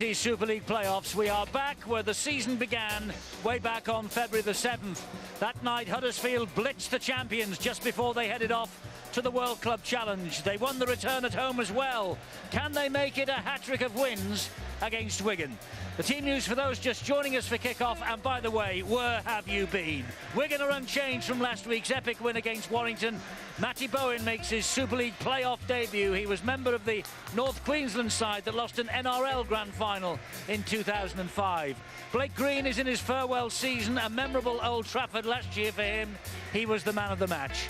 These Super League playoffs, we are back where the season began way back on February the 7th. That night, Huddersfield blitzed the champions just before they headed off to the World Club Challenge. They won the return at home as well. Can they make it a hat-trick of wins against Wigan? The team news for those just joining us for kick-off, and by the way, where have you been? Wigan are unchanged from last week's epic win against Warrington. Matty Bowen makes his Super League playoff debut. He was member of the North Queensland side that lost an NRL Grand Final in 2005. Blake Green is in his farewell season, a memorable Old Trafford last year for him. He was the man of the match.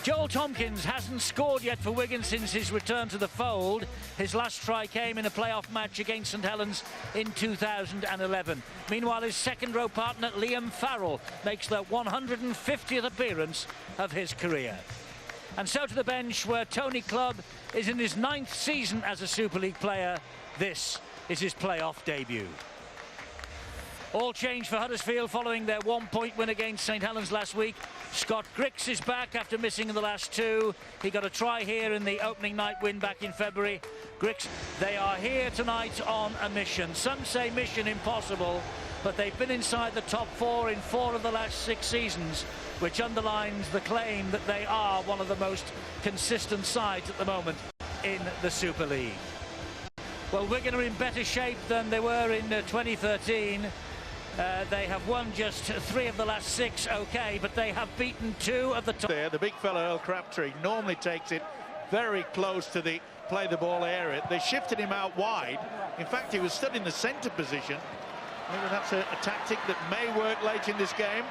Joel Tompkins hasn't scored yet for Wigan since his return to the fold. His last try came in a playoff match against St Helens in 2011. Meanwhile, his second-row partner, Liam Farrell, makes the 150th appearance of his career. And so to the bench, where Tony Clubb is in his 9th season as a Super League player. This is his playoff debut. All changed for Huddersfield following their one-point win against St Helens last week. Scott Griggs is back after missing in the last two. He got a try here in the opening night win back in February. Griggs, they are here tonight on a mission. Some say mission impossible, but they've been inside the top four in 4 of the last 6 seasons, which underlines the claim that they are one of the most consistent sides at the moment in the Super League. Well, Wigan are in better shape than they were in 2013. They have won just 3 of the last 6, okay, but they have beaten 2 of the top. The big fella, Earl Crabtree, normally takes it very close to the play the ball area. They shifted him out wide. In fact, he was stood in the centre position. Maybe that's a tactic that may work late in this game.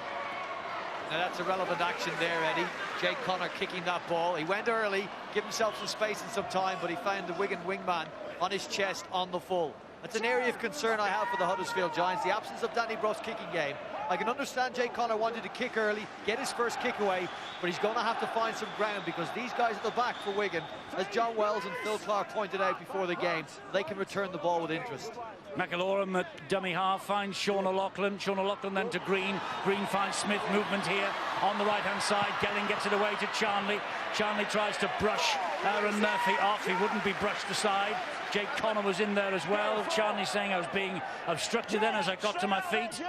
Now that's a relevant action there, Eddie. Jake Connor kicking that ball. He went early, give himself some space and some time, but he found the Wigan wingman on his chest on the full. That's an area of concern I have for the Huddersfield Giants, the absence of Danny Brought's kicking game. I can understand Jake Connor wanted to kick early, get his first kick away, but he's going to have to find some ground because these guys at the back for Wigan, as John Wells and Phil Clark pointed out before the game, they can return the ball with interest. McAlorum at dummy half finds Sean O'Loughlin. Sean O'Loughlin then to Green. Green finds Smith, movement here on the right-hand side. Gelling gets it away to Charnley. Charnley tries to brush Aaron Murphy off. He wouldn't be brushed aside. Jake Connor was in there as well. Charnley saying I was being obstructed then as I got to my feet.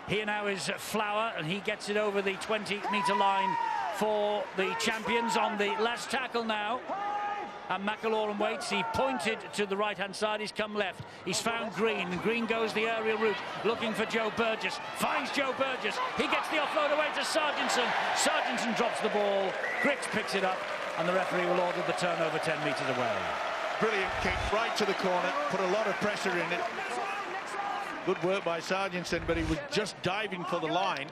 Here now is Flower, and he gets it over the 20-metre line for the champions on the last tackle now. And McAlorum waits. He pointed to the right-hand side. He's come left. He's found Green. And Green goes the aerial route, looking for Joe Burgess. Finds Joe Burgess. He gets the offload away to Sargentson. Sargentson drops the ball. Griggs picks it up, and the referee will order the turnover 10 metres away. Brilliant kick right to the corner. Put a lot of pressure in it. Good work by Sargentson, but he was just diving for the line.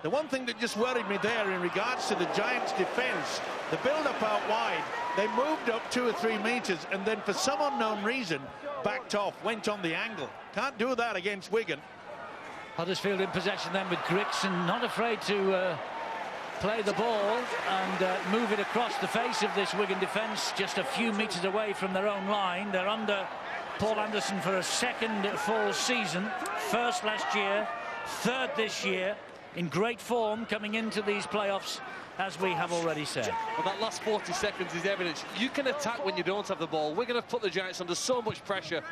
The one thing that just worried me there in regards to the Giants' defence, the build-up out wide, they moved up 2 or 3 metres and then for some unknown reason backed off, went on the angle. Can't do that against Wigan. Huddersfield in possession then with Griggs, and not afraid to play the ball and move it across the face of this Wigan defence, just a few metres away from their own line. They're under Paul Anderson for a second full season, first last year, third this year, in great form coming into these playoffs, as we have already said. Well, that last 40 seconds is evidence. You can attack when you don't have the ball. We're going to put the Giants under so much pressure.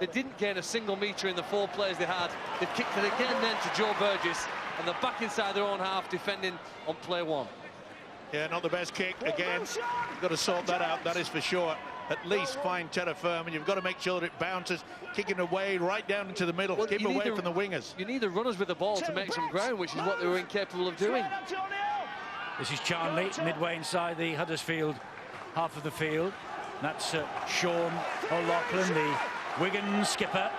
They didn't gain a single metre in the 4 players they had. They've kicked it again then to Joe Burgess, and they're back inside their own half defending on play 1. Yeah, not the best kick again. You've got to sort that out, that is for sure. At least find terra firm, and you've got to make sure that it bounces, kicking away right down into the middle, keep away from the wingers. You need the runners with the ball to make some ground, which is what they were incapable of doing. This is Charnley, midway inside the Huddersfield half of the field. That's Sean O'Loughlin, the Wigan skipper.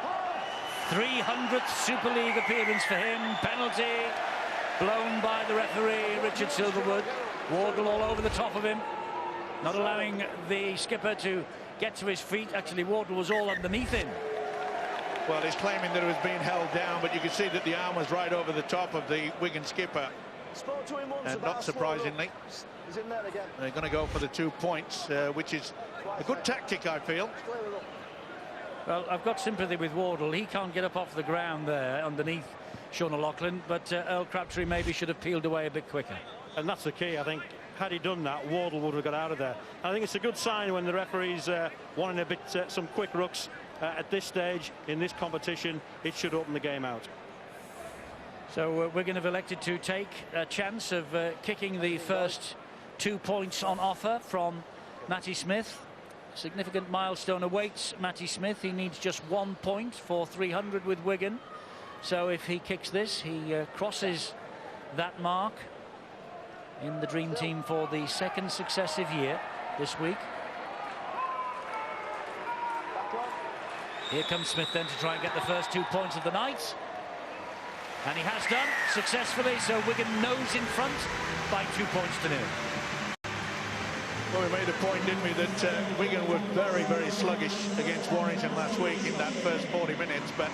300th Super League appearance for him. Penalty blown by the referee, Richard Silverwood. Wardle all over the top of him, not allowing the skipper to get to his feet. Actually, Wardle was all underneath him. Well, he's claiming that it was being held down, but you can see that the arm was right over the top of the Wigan skipper. And not surprisingly, they're going to go for the 2 points, which is a good tactic, I feel. Well, I've got sympathy with Wardle. He can't get up off the ground there underneath Sean O'Loughlin, but Earl Crabtree maybe should have peeled away a bit quicker. And that's the key, I think. Had he done that, Wardle would have got out of there. I think it's a good sign when the referee's wanting a bit some quick rucks at this stage, in this competition, it should open the game out. So Wigan have elected to take a chance of kicking the first 2 points on offer from Matty Smith. Significant milestone awaits Matty Smith. He needs just 1 point for 300 with Wigan. So if he kicks this, he crosses that mark in the dream team for the second successive year this week. Here comes Smith then to try and get the first 2 points of the night. And he has done successfully, so Wigan nose in front by 2 points to 0. Well, we made a point, didn't we, that Wigan were very, very sluggish against Warrington last week in that first 40 minutes, but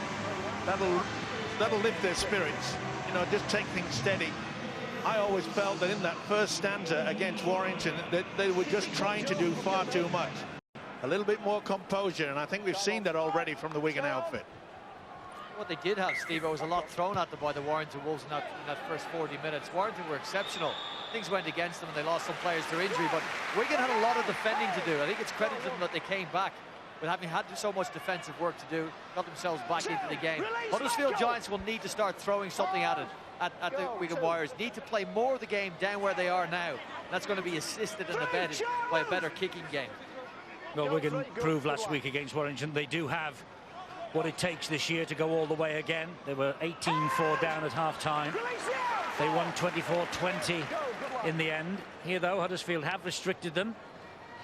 that'll lift their spirits. You know, just take things steady. I always felt that in that first stanza against Warrington that they were just trying to do far too much. A little bit more composure, and I think we've seen that already from the Wigan outfit. What they did have, Steve, was a lot thrown at them by the Warrington Wolves in that first 40 minutes. Warrington were exceptional. Things went against them and they lost some players to injury, but Wigan had a lot of defending to do. I think it's credit to them that they came back with having had so much defensive work to do, got themselves back into the game. Huddersfield Giants will need to start throwing something at it, at the Wigan Warriors. Need to play more of the game down where they are now. That's going to be assisted and abetted by a better kicking game. Well, Wigan proved last week against Warrington they do have what it takes this year to go all the way again. They were 18-4 down at half-time. They won 24-20 in the end. Here, though, Huddersfield have restricted them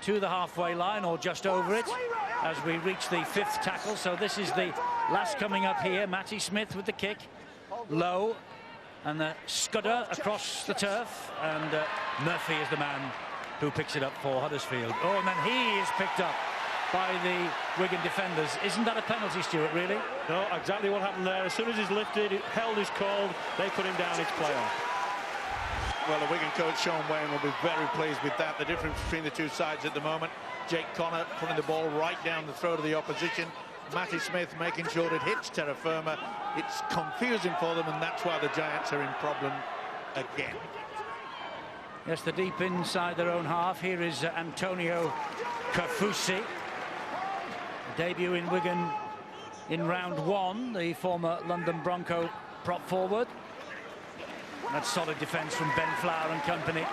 to the halfway line or just over it as we reach the 5th tackle. So this is the last coming up here. Matty Smith with the kick. Low. And the scudder across the turf. And Murphy is the man who picks it up for Huddersfield. Oh, and then he is picked up by the Wigan defenders. Isn't that a penalty, Stuart, really? No, exactly what happened there. As soon as he's lifted, held is called, they put him down, it's play on. Well, the Wigan coach, Sean Wayne, will be very pleased with that. The difference between the two sides at the moment. Jake Connor putting the ball right down the throat of the opposition. Matty Smith making sure it hits terra firma. It's confusing for them, and that's why the Giants are in problem again. Yes, they're deep inside their own half. Here is Antonio Kafusi. Debut in Wigan in round 1, the former London Bronco prop forward. That's solid defence from Ben Flower and company.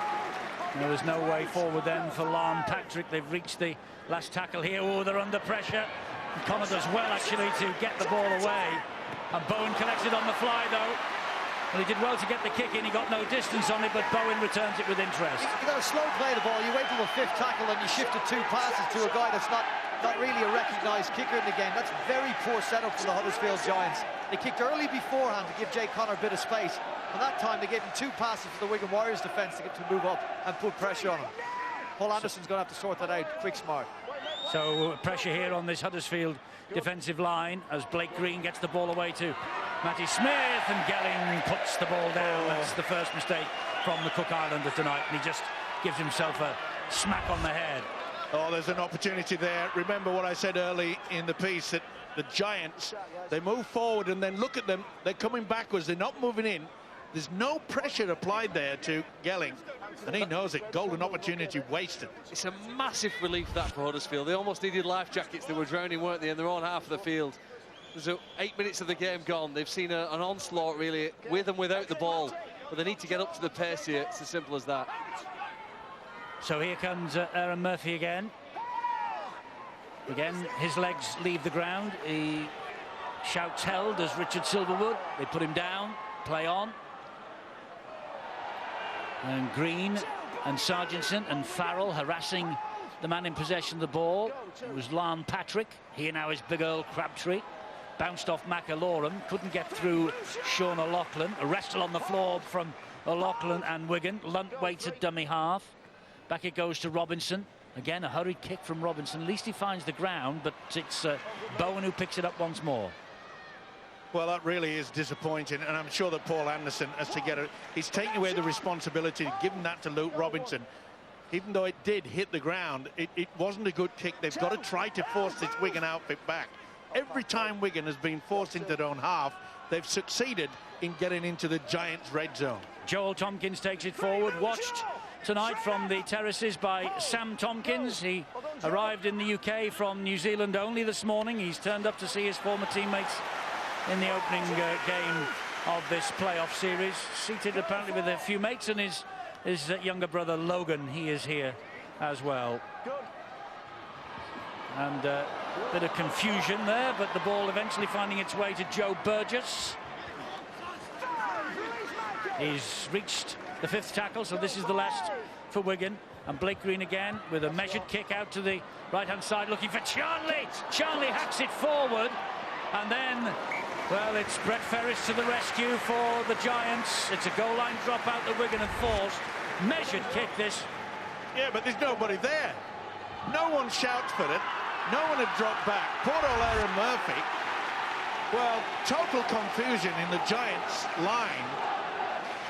There was no way forward then for Larn Patrick. They've reached the last tackle here. Oh, they're under pressure. And Connor does well, actually, to get the ball away. And Bowen collects it on the fly, though. Well, he did well to get the kick in. He got no distance on it, but Bowen returns it with interest. You've got to slow play the ball. You wait till the 5th tackle and you shift it 2 passes to a guy that's not really a recognised kicker in the game. That's very poor setup for the Huddersfield Giants. They kicked early beforehand to give Jake Connor a bit of space. And that time they gave him 2 passes for the Wigan Warriors defence to get to move up and put pressure on him. Paul Anderson's going to have to sort that out quick, smart. So pressure here on this Huddersfield defensive line as Blake Green gets the ball away to Matty Smith, and Gelling puts the ball down. That's the first mistake from the Cook Islander tonight, and he just gives himself a smack on the head. Oh, there's an opportunity there. Remember what I said early in the piece, that the Giants, they move forward and then look at them. They're coming backwards. They're not moving in. There's no pressure applied there to Gelling, and he knows it. Golden opportunity wasted. It's a massive relief, that, for Huddersfield. They almost needed life jackets. They were drowning, weren't they, in their own half of the field. There's 8 minutes of the game gone. They've seen an onslaught, really, with and without the ball. But they need to get up to the pace here. It's as simple as that. So here comes Aaron Murphy again. Again, his legs leave the ground. He shouts held as Richard Silverwood. They put him down. Play on. And Green and Sargentson and Farrell harassing the man in possession of the ball. It was Larn Patrick. Here now is Big Earl Crabtree. Bounced off McAlorum. Couldn't get through Sean O'Loughlin. A wrestle on the floor from O'Loughlin and Wigan. Lunt waits at dummy half. Back it goes to Robinson. Again, a hurried kick from Robinson. At least he finds the ground, but it's Bowen who picks it up once more. Well, that really is disappointing, and I'm sure that Paul Anderson has to get it. He's taking away the responsibility, giving that to Luke Robinson. Even though it did hit the ground, it wasn't a good kick. They've got to try to force this Wigan outfit back. Every time Wigan has been forced into their own half, they've succeeded in getting into the Giants' red zone. Joel Tompkins takes it forward, watched tonight from the terraces by Sam Tompkins. He arrived in the UK from New Zealand only this morning. He's turned up to see his former teammates in the opening game of this playoff series. Seated apparently with a few mates, and his younger brother Logan, he is here as well. And a bit of confusion there, but the ball eventually finding its way to Joe Burgess. He's reached the 5th tackle, so this is the last for Wigan. And Blake Green again with a measured kick out to the right-hand side, looking for Charnley. Charnley hacks it forward, and then, well, it's Brett Ferris to the rescue for the Giants. It's a goal line dropout that Wigan have forced. Measured kick, this. Yeah, but there's nobody there. No one shouts for it. No one had dropped back. Poor old Aaron Murphy. Well, total confusion in the Giants' line.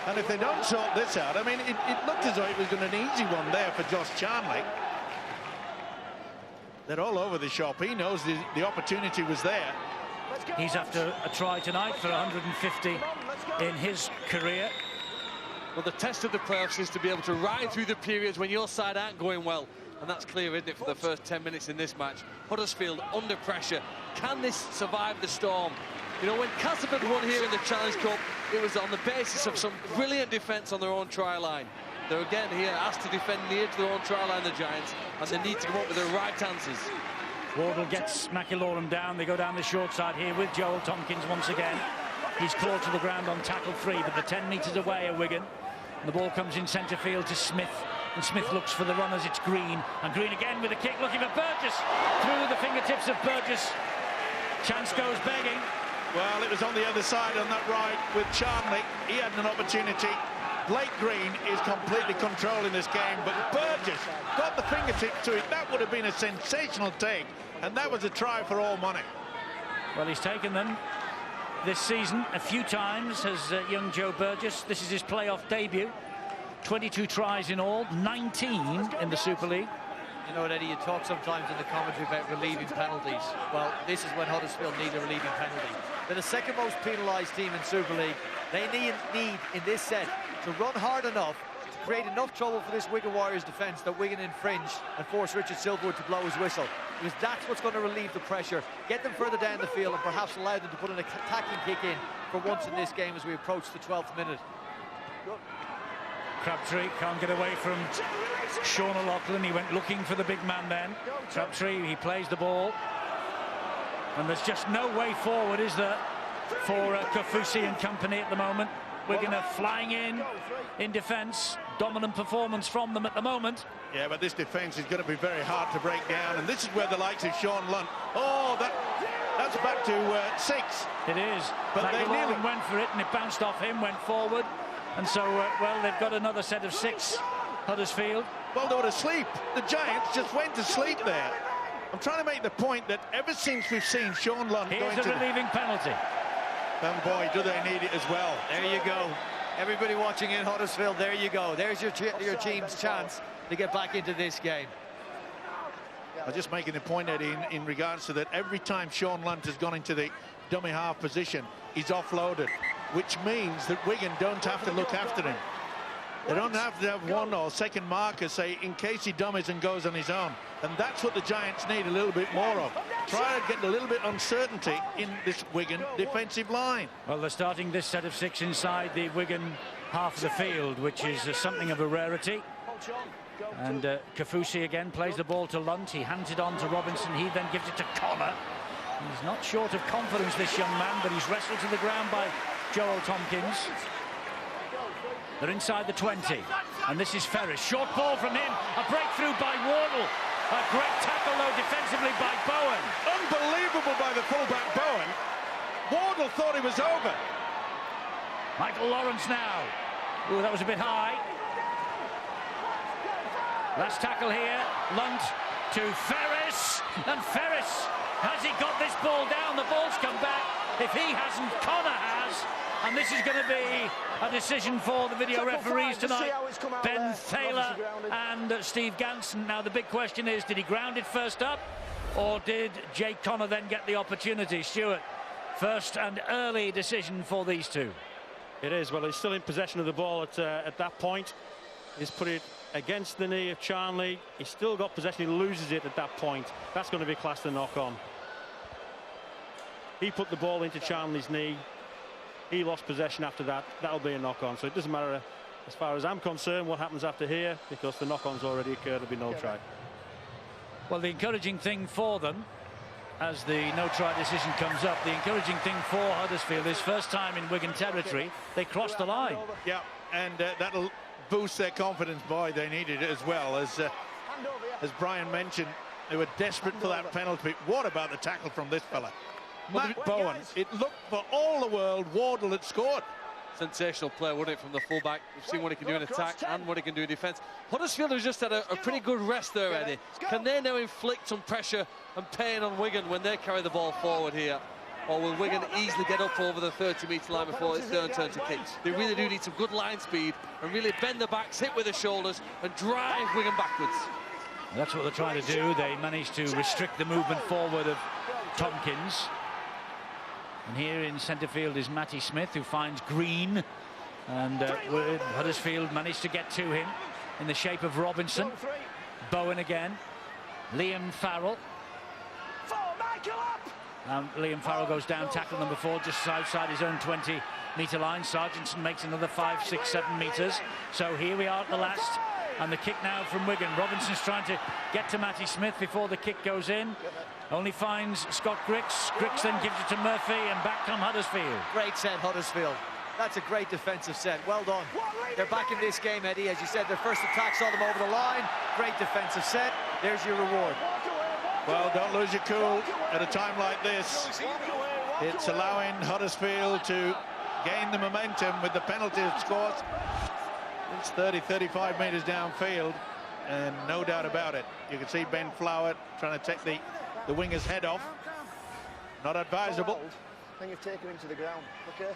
And if they don't sort this out, I mean, it looked as though it was going to be an easy one there for Josh Charnley. They're all over the shop. He knows the opportunity was there. He's after a try tonight for 150 in his career. Well, the test of the playoffs is to be able to ride through the periods when your side aren't going well. And that's clear, isn't it, for the first 10 minutes in this match. Huddersfield under pressure. Can this survive the storm? You know, when Castleford won here in the Challenge Cup, it was on the basis of some brilliant defence on their own try line. They're again here asked to defend near to their own try line, the Giants, and they need to come up with the right answers. Wardle gets McIlaurin down. They go down the short side here with Joel Tompkins once again. He's clawed to the ground on tackle 3, but the 10 metres away are Wigan. And the ball comes in centre field to Smith. And Smith looks for the runners. It's Green. And Green again with a kick, looking for Burgess. Through the fingertips of Burgess. Chance goes begging. Well, it was on the other side on that right with Charnley. He had an opportunity. Blake Green is completely controlling this game, but Burgess got the fingertips to it. That would have been a sensational take, and that was a try for all money. Well, he's taken them this season a few times, has young Joe Burgess. This is his playoff debut. 22 tries in all, 19 in the Super League. You know what, Eddie, you talk sometimes in the commentary about relieving penalties. Well, this is when Huddersfield need a relieving penalty. They're the second most penalised team in Super League. They need in this set to run hard enough to create enough trouble for this Wigan Warriors defence that Wigan infringe and force Richard Silverwood to blow his whistle. Because that's what's going to relieve the pressure, get them further down the field, and perhaps allow them to put an attacking kick in for once in this game as we approach the 12th minute. Crabtree can't get away from Sean O'Loughlin. He went looking for the big man then. Crabtree, he plays the ball. And there's just no way forward, is there, for Kaufusi and company at the moment. Wigan are flying in defence. Dominant performance from them at the moment. Yeah, but this defence is going to be very hard to break down. And this is where the likes of Sean Lunt... Oh, that's back to 6. It is. But they nearly went for it, and it bounced off him, went forward. And so, well, they've got another set of 6, Huddersfield. Well, they were asleep. The Giants just went to sleep there. I'm trying to make the point that ever since we've seen Sean Lunt going to... Here's a relieving penalty. And boy, do they need it as well. There you go. Everybody watching in Huddersfield, there you go. There's your team's chance to get back into this game. I'm just making the point, Eddie, in regards to that. Every time Sean Lunt has gone into the dummy half position, he's offloaded, which means that Wigan don't have to look after him. They don't have to have one or second marker, say, in case he dummies and goes on his own. And that's what the Giants need a little bit more of. Try to get a little bit uncertainty in this Wigan defensive line. Well, they're starting this set of 6 inside the Wigan half of the field, which is something of a rarity. And Kaufusi again plays the ball to Lunt. He hands it on to Robinson. He then gives it to Connor. He's not short of confidence, this young man, but he's wrestled to the ground by Joel Tompkins. They're inside the 20, and this is Ferris. Short ball from him, a breakthrough by Wardle. A great tackle, though, defensively by Bowen. Unbelievable by the fullback Bowen. Wardle thought he was over. Michael Lawrence now. Ooh, that was a bit high. Last tackle here, Lunt to Ferris, and Ferris, has he got this ball down? The ball's come back. If he hasn't, Connor has. And this is going to be a decision for the video referees tonight. Ben Thaler and Steve Ganson. Now, the big question is, did he ground it first up, or did Jake Connor then get the opportunity? Stuart, first and early decision for these two. It is. Well, he's still in possession of the ball at that point. He's put it against the knee of Charnley. He's still got possession. He loses it at that point. That's going to be classed a knock-on. He put the ball into Charnley's knee. He lost possession after that. That'll be a knock-on. So it doesn't matter, as far as I'm concerned, what happens after here, because the knock-on's already occurred. There'll be no try. Well, the encouraging thing for them, as the no-try decision comes up, the encouraging thing for Huddersfield is first time in Wigan territory, they crossed the line. Yeah, and that'll boost their confidence. Boy, they needed it as well. As Brian mentioned, they were desperate for that penalty. What about the tackle from this fella? Matt Bowen. It looked for all the world Wardle had scored. Sensational play, wouldn't it, from the fullback? We've seen what he can do in attack and what he can do in defence. Huddersfield has just had a pretty good rest there, Eddie. Can they now inflict some pressure and pain on Wigan when they carry the ball forward here? Or will Wigan easily get up over the 30-metre line before it's their turn to kick? They really do need some good line speed and really bend the backs, hit with the shoulders and drive Wigan backwards. That's what they're trying to do. They managed to restrict the movement forward of Tompkins. And here in centre field is Matty Smith, who finds Green, and Huddersfield managed to get to him in the shape of Robinson. Bowen again, Liam Farrell. Liam Farrell goes down, tackle number 4, just outside his own 20-metre line. Sargentson makes another 5, 6, 7 metres. So here we are at the last, and the kick now from Wigan. Robinson's trying to get to Matty Smith before the kick goes in. Only finds Scott Griggs. Griggs then gives it to Murphy, and back come Huddersfield. Great set, Huddersfield. That's a great defensive set. Well done. They're back in this game, Eddie. As you said, their first attack saw them over the line. Great defensive set. There's your reward. Well, don't lose your cool at a time like this. It's allowing Huddersfield to gain the momentum with the penalty scores. It's 30-35 metres downfield, and no doubt about it. You can see Ben Flower trying to take the winger's head off. Not advisable. I think you've taken him to the ground. Okay.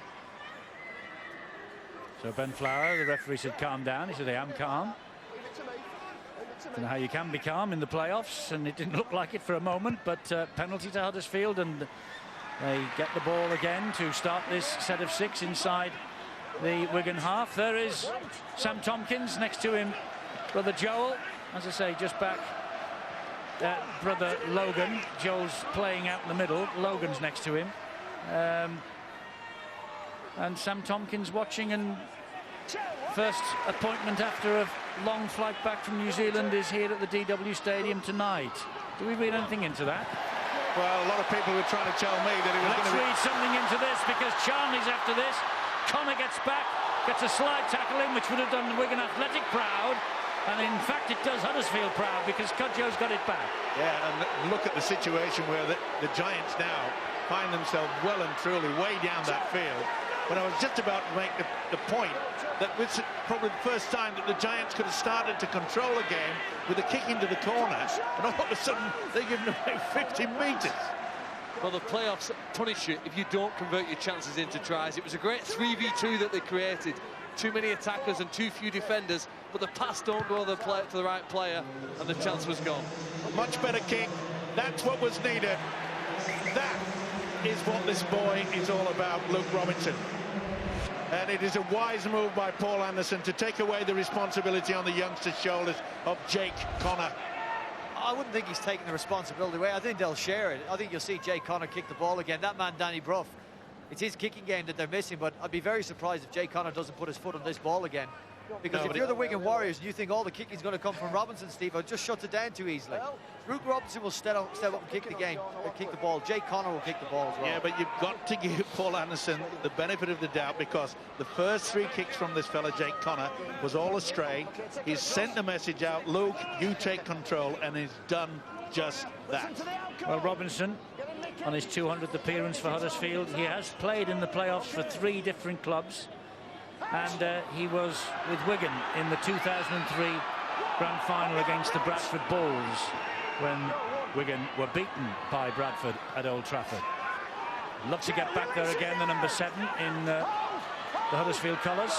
So Ben Flower, the referee said calm down. He said I am calm. I don't know how you can be calm in the playoffs, and it didn't look like it for a moment, but penalty to Huddersfield, and they get the ball again to start this set of 6 inside the Wigan half. There is Sam Tompkins, next to him brother Joel, as I say, just back brother Logan. Joel's playing out in the middle, Logan's next to him, and Sam Tompkins watching, and first appointment after a long flight back from New Zealand is here at the DW Stadium tonight. Do we read anything into that? Well, a lot of people were trying to tell me that it was going to be... Let's read something into this, because Charnley's after this. Connor gets back, gets a slide tackle in, which would have done Wigan Athletic proud. And in fact, it does Huddersfield proud, because Cudjoe's got it back. Yeah, and look at the situation where the Giants now find themselves well and truly way down that field. But I was just about to make the point that was probably the first time that the Giants could have started to control a game with a kick into the corner, and all of a sudden they give them away 50 metres. Well, the playoffs punish you if you don't convert your chances into tries. It was a great 3v2 that they created. Too many attackers and too few defenders, but the pass don't go to the right player, and the chance was gone. Much better kick. That's what was needed. That is what this boy is all about, Luke Robinson. And it is a wise move by Paul Anderson to take away the responsibility on the youngster's shoulders of Jake Connor. I wouldn't think he's taking the responsibility away. I think they'll share it. I think you'll see Jake Connor kick the ball again. That man, Danny Brough, it's his kicking game that they're missing, but I'd be very surprised if Jake Connor doesn't put his foot on this ball again. Because if you're the Wigan Warriors and you think all the kicking's going to come from Robinson, Steve, it just shuts it down too easily. Luke Robinson will step up and kick the ball. Jake Connor will kick the ball as well. Yeah, but you've got to give Paul Anderson the benefit of the doubt, because the first 3 kicks from this fella, Jake Connor, was all astray. He's sent the message out, Luke, you take control, and he's done just that. Well, Robinson, on his 200th appearance for Huddersfield, he has played in the playoffs for 3 different clubs, and he was with Wigan in the 2003 grand final against the Bradford Bulls, when Wigan were beaten by Bradford at Old Trafford. Love to get back there again, the number 7 in the Huddersfield colours.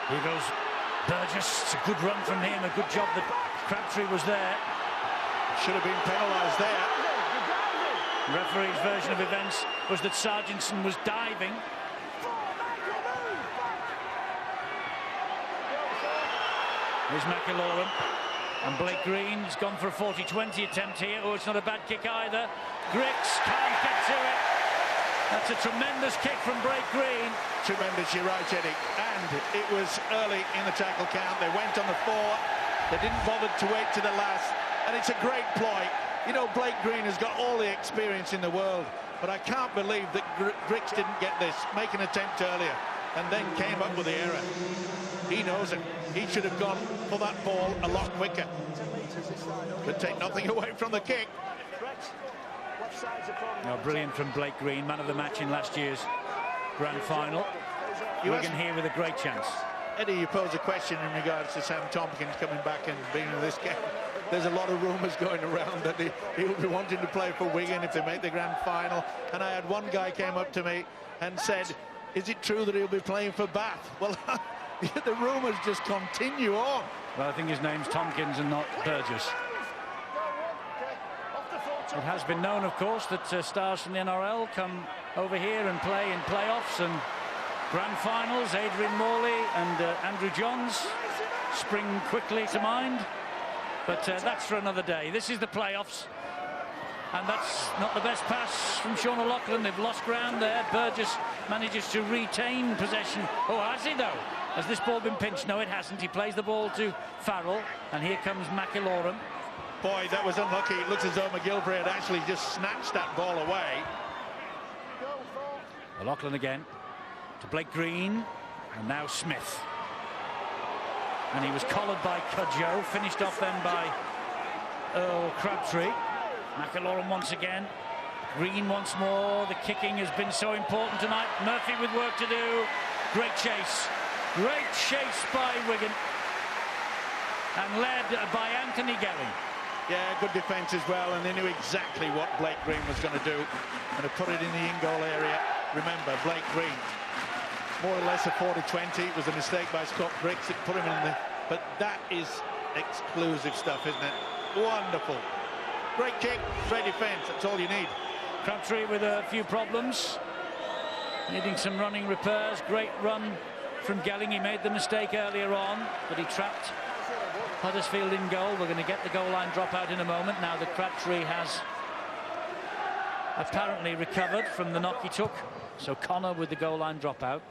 Here goes Burgess. It's a good run from him, a good job that Crabtree was there. Should have been penalised there. The referee's version of events was that Sargentson was diving. Here's McIlaurin. And Blake Green's gone for a 40-20 attempt here. Oh, it's not a bad kick either. Griggs can't get to it. That's a tremendous kick from Blake Green. Tremendous, you're right, Eddie. And it was early in the tackle count. They went on the 4. They didn't bother to wait to the last. And it's a great ploy. You know, Blake Green has got all the experience in the world. But I can't believe that Griggs didn't get this. Make an attempt earlier. And then came up with the error. He knows it. He should have gone for that ball a lot quicker. Could take nothing away from the kick. Oh, brilliant from Blake Green, man of the match in last year's grand final. Wigan here with a great chance. Eddie, you pose a question in regards to Sam Tompkins coming back and being in this game. There's a lot of rumours going around that he'll be wanting to play for Wigan if they make the grand final. And I had one guy came up to me and said, is it true that he'll be playing for Bath? Well, the rumours just continue on. Well, I think his name's Tompkins and not Burgess. It has been known, of course, that stars from the NRL come over here and play in playoffs and grand finals. Adrian Morley and Andrew Johns spring quickly to mind. But that's for another day. This is the playoffs. And that's not the best pass from Sean O'Loughlin. They've lost ground there. Burgess manages to retain possession. Oh, has he, though? Has this ball been pinched? No, it hasn't. He plays the ball to Farrell. And here comes McIlaurin. Boy, that was unlucky. It looks as though McGilvray had actually just snatched that ball away. O'Loughlin again to Blake Green. And now Smith. And he was collared by Cudjoe. Finished off then by Earl Crabtree. McIlaurin once again. Green once more. The kicking has been so important tonight. Murphy with work to do. Great chase. Great chase by Wigan. And led by Anthony Gelling. Yeah, good defence as well, and they knew exactly what Blake Green was going to do. And to put it in the in-goal area. Remember, Blake Green, more or less a 40-20. It was a mistake by Scott Griggs that put him in the... But that is exclusive stuff, isn't it? Wonderful. Great kick, great defence, that's all you need. Crabtree with a few problems. Needing some running repairs. Great run from Gelling. He made the mistake earlier on, but he trapped Huddersfield in goal. We're going to get the goal line drop out in a moment now that Crabtree has apparently recovered from the knock he took. So Connor with the goal line drop out.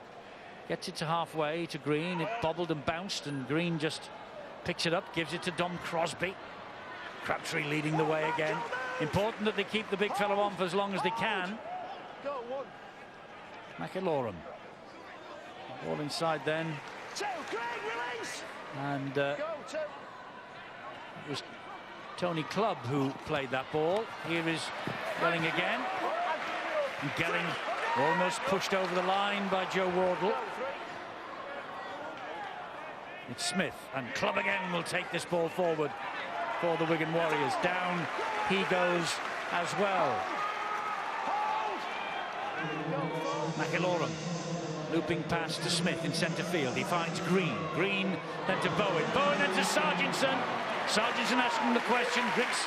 Gets it to halfway to Green. It bobbled and bounced, and Green just picks it up, gives it to Dom Crosby. Crabtree leading the way again. Important that they keep the big fellow on for as long as they can. McIlaurin. Ball inside then. And it was Tony Clubb who played that ball. Here is Gelling again. And Gelling almost pushed over the line by Joe Wardle. It's Smith, and Clubb again will take this ball forward for the Wigan Warriors. Down he goes as well. McIlaurin looping pass to Smith in centre field. He finds Green. Green then to Bowen. Bowen then to Sargentson. Sargentson asking the question. Griggs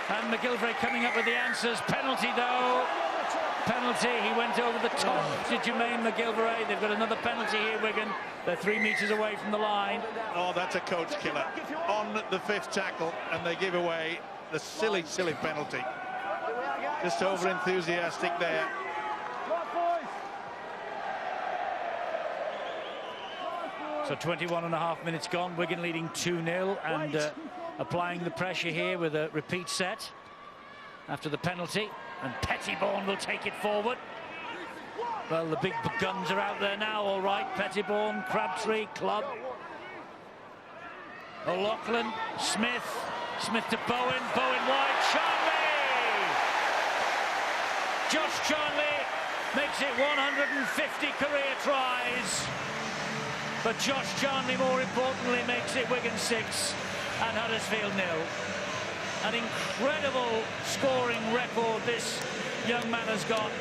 and McGilvray coming up with the answers. Penalty though. Penalty. He went over the top to Jermaine McGilvray. They've got another penalty here, Wigan. They're 3 metres away from the line. Oh, that's a coach killer. On the 5th tackle, and they give away the silly, silly penalty. Just over enthusiastic there. So 21.5 minutes gone. Wigan leading 2-0 and applying the pressure here with a repeat set after the penalty. And Pettybourne will take it forward. Well, the big guns are out there now, all right. Pettybourne, Crabtree, Clubb. O'Loughlin, Smith. Smith to Bowen. Bowen wide. Charnley! Josh Charnley makes it 150 career tries. But Josh Charnley, more importantly, makes it Wigan 6 and Huddersfield 0. An incredible scoring record this young man has got.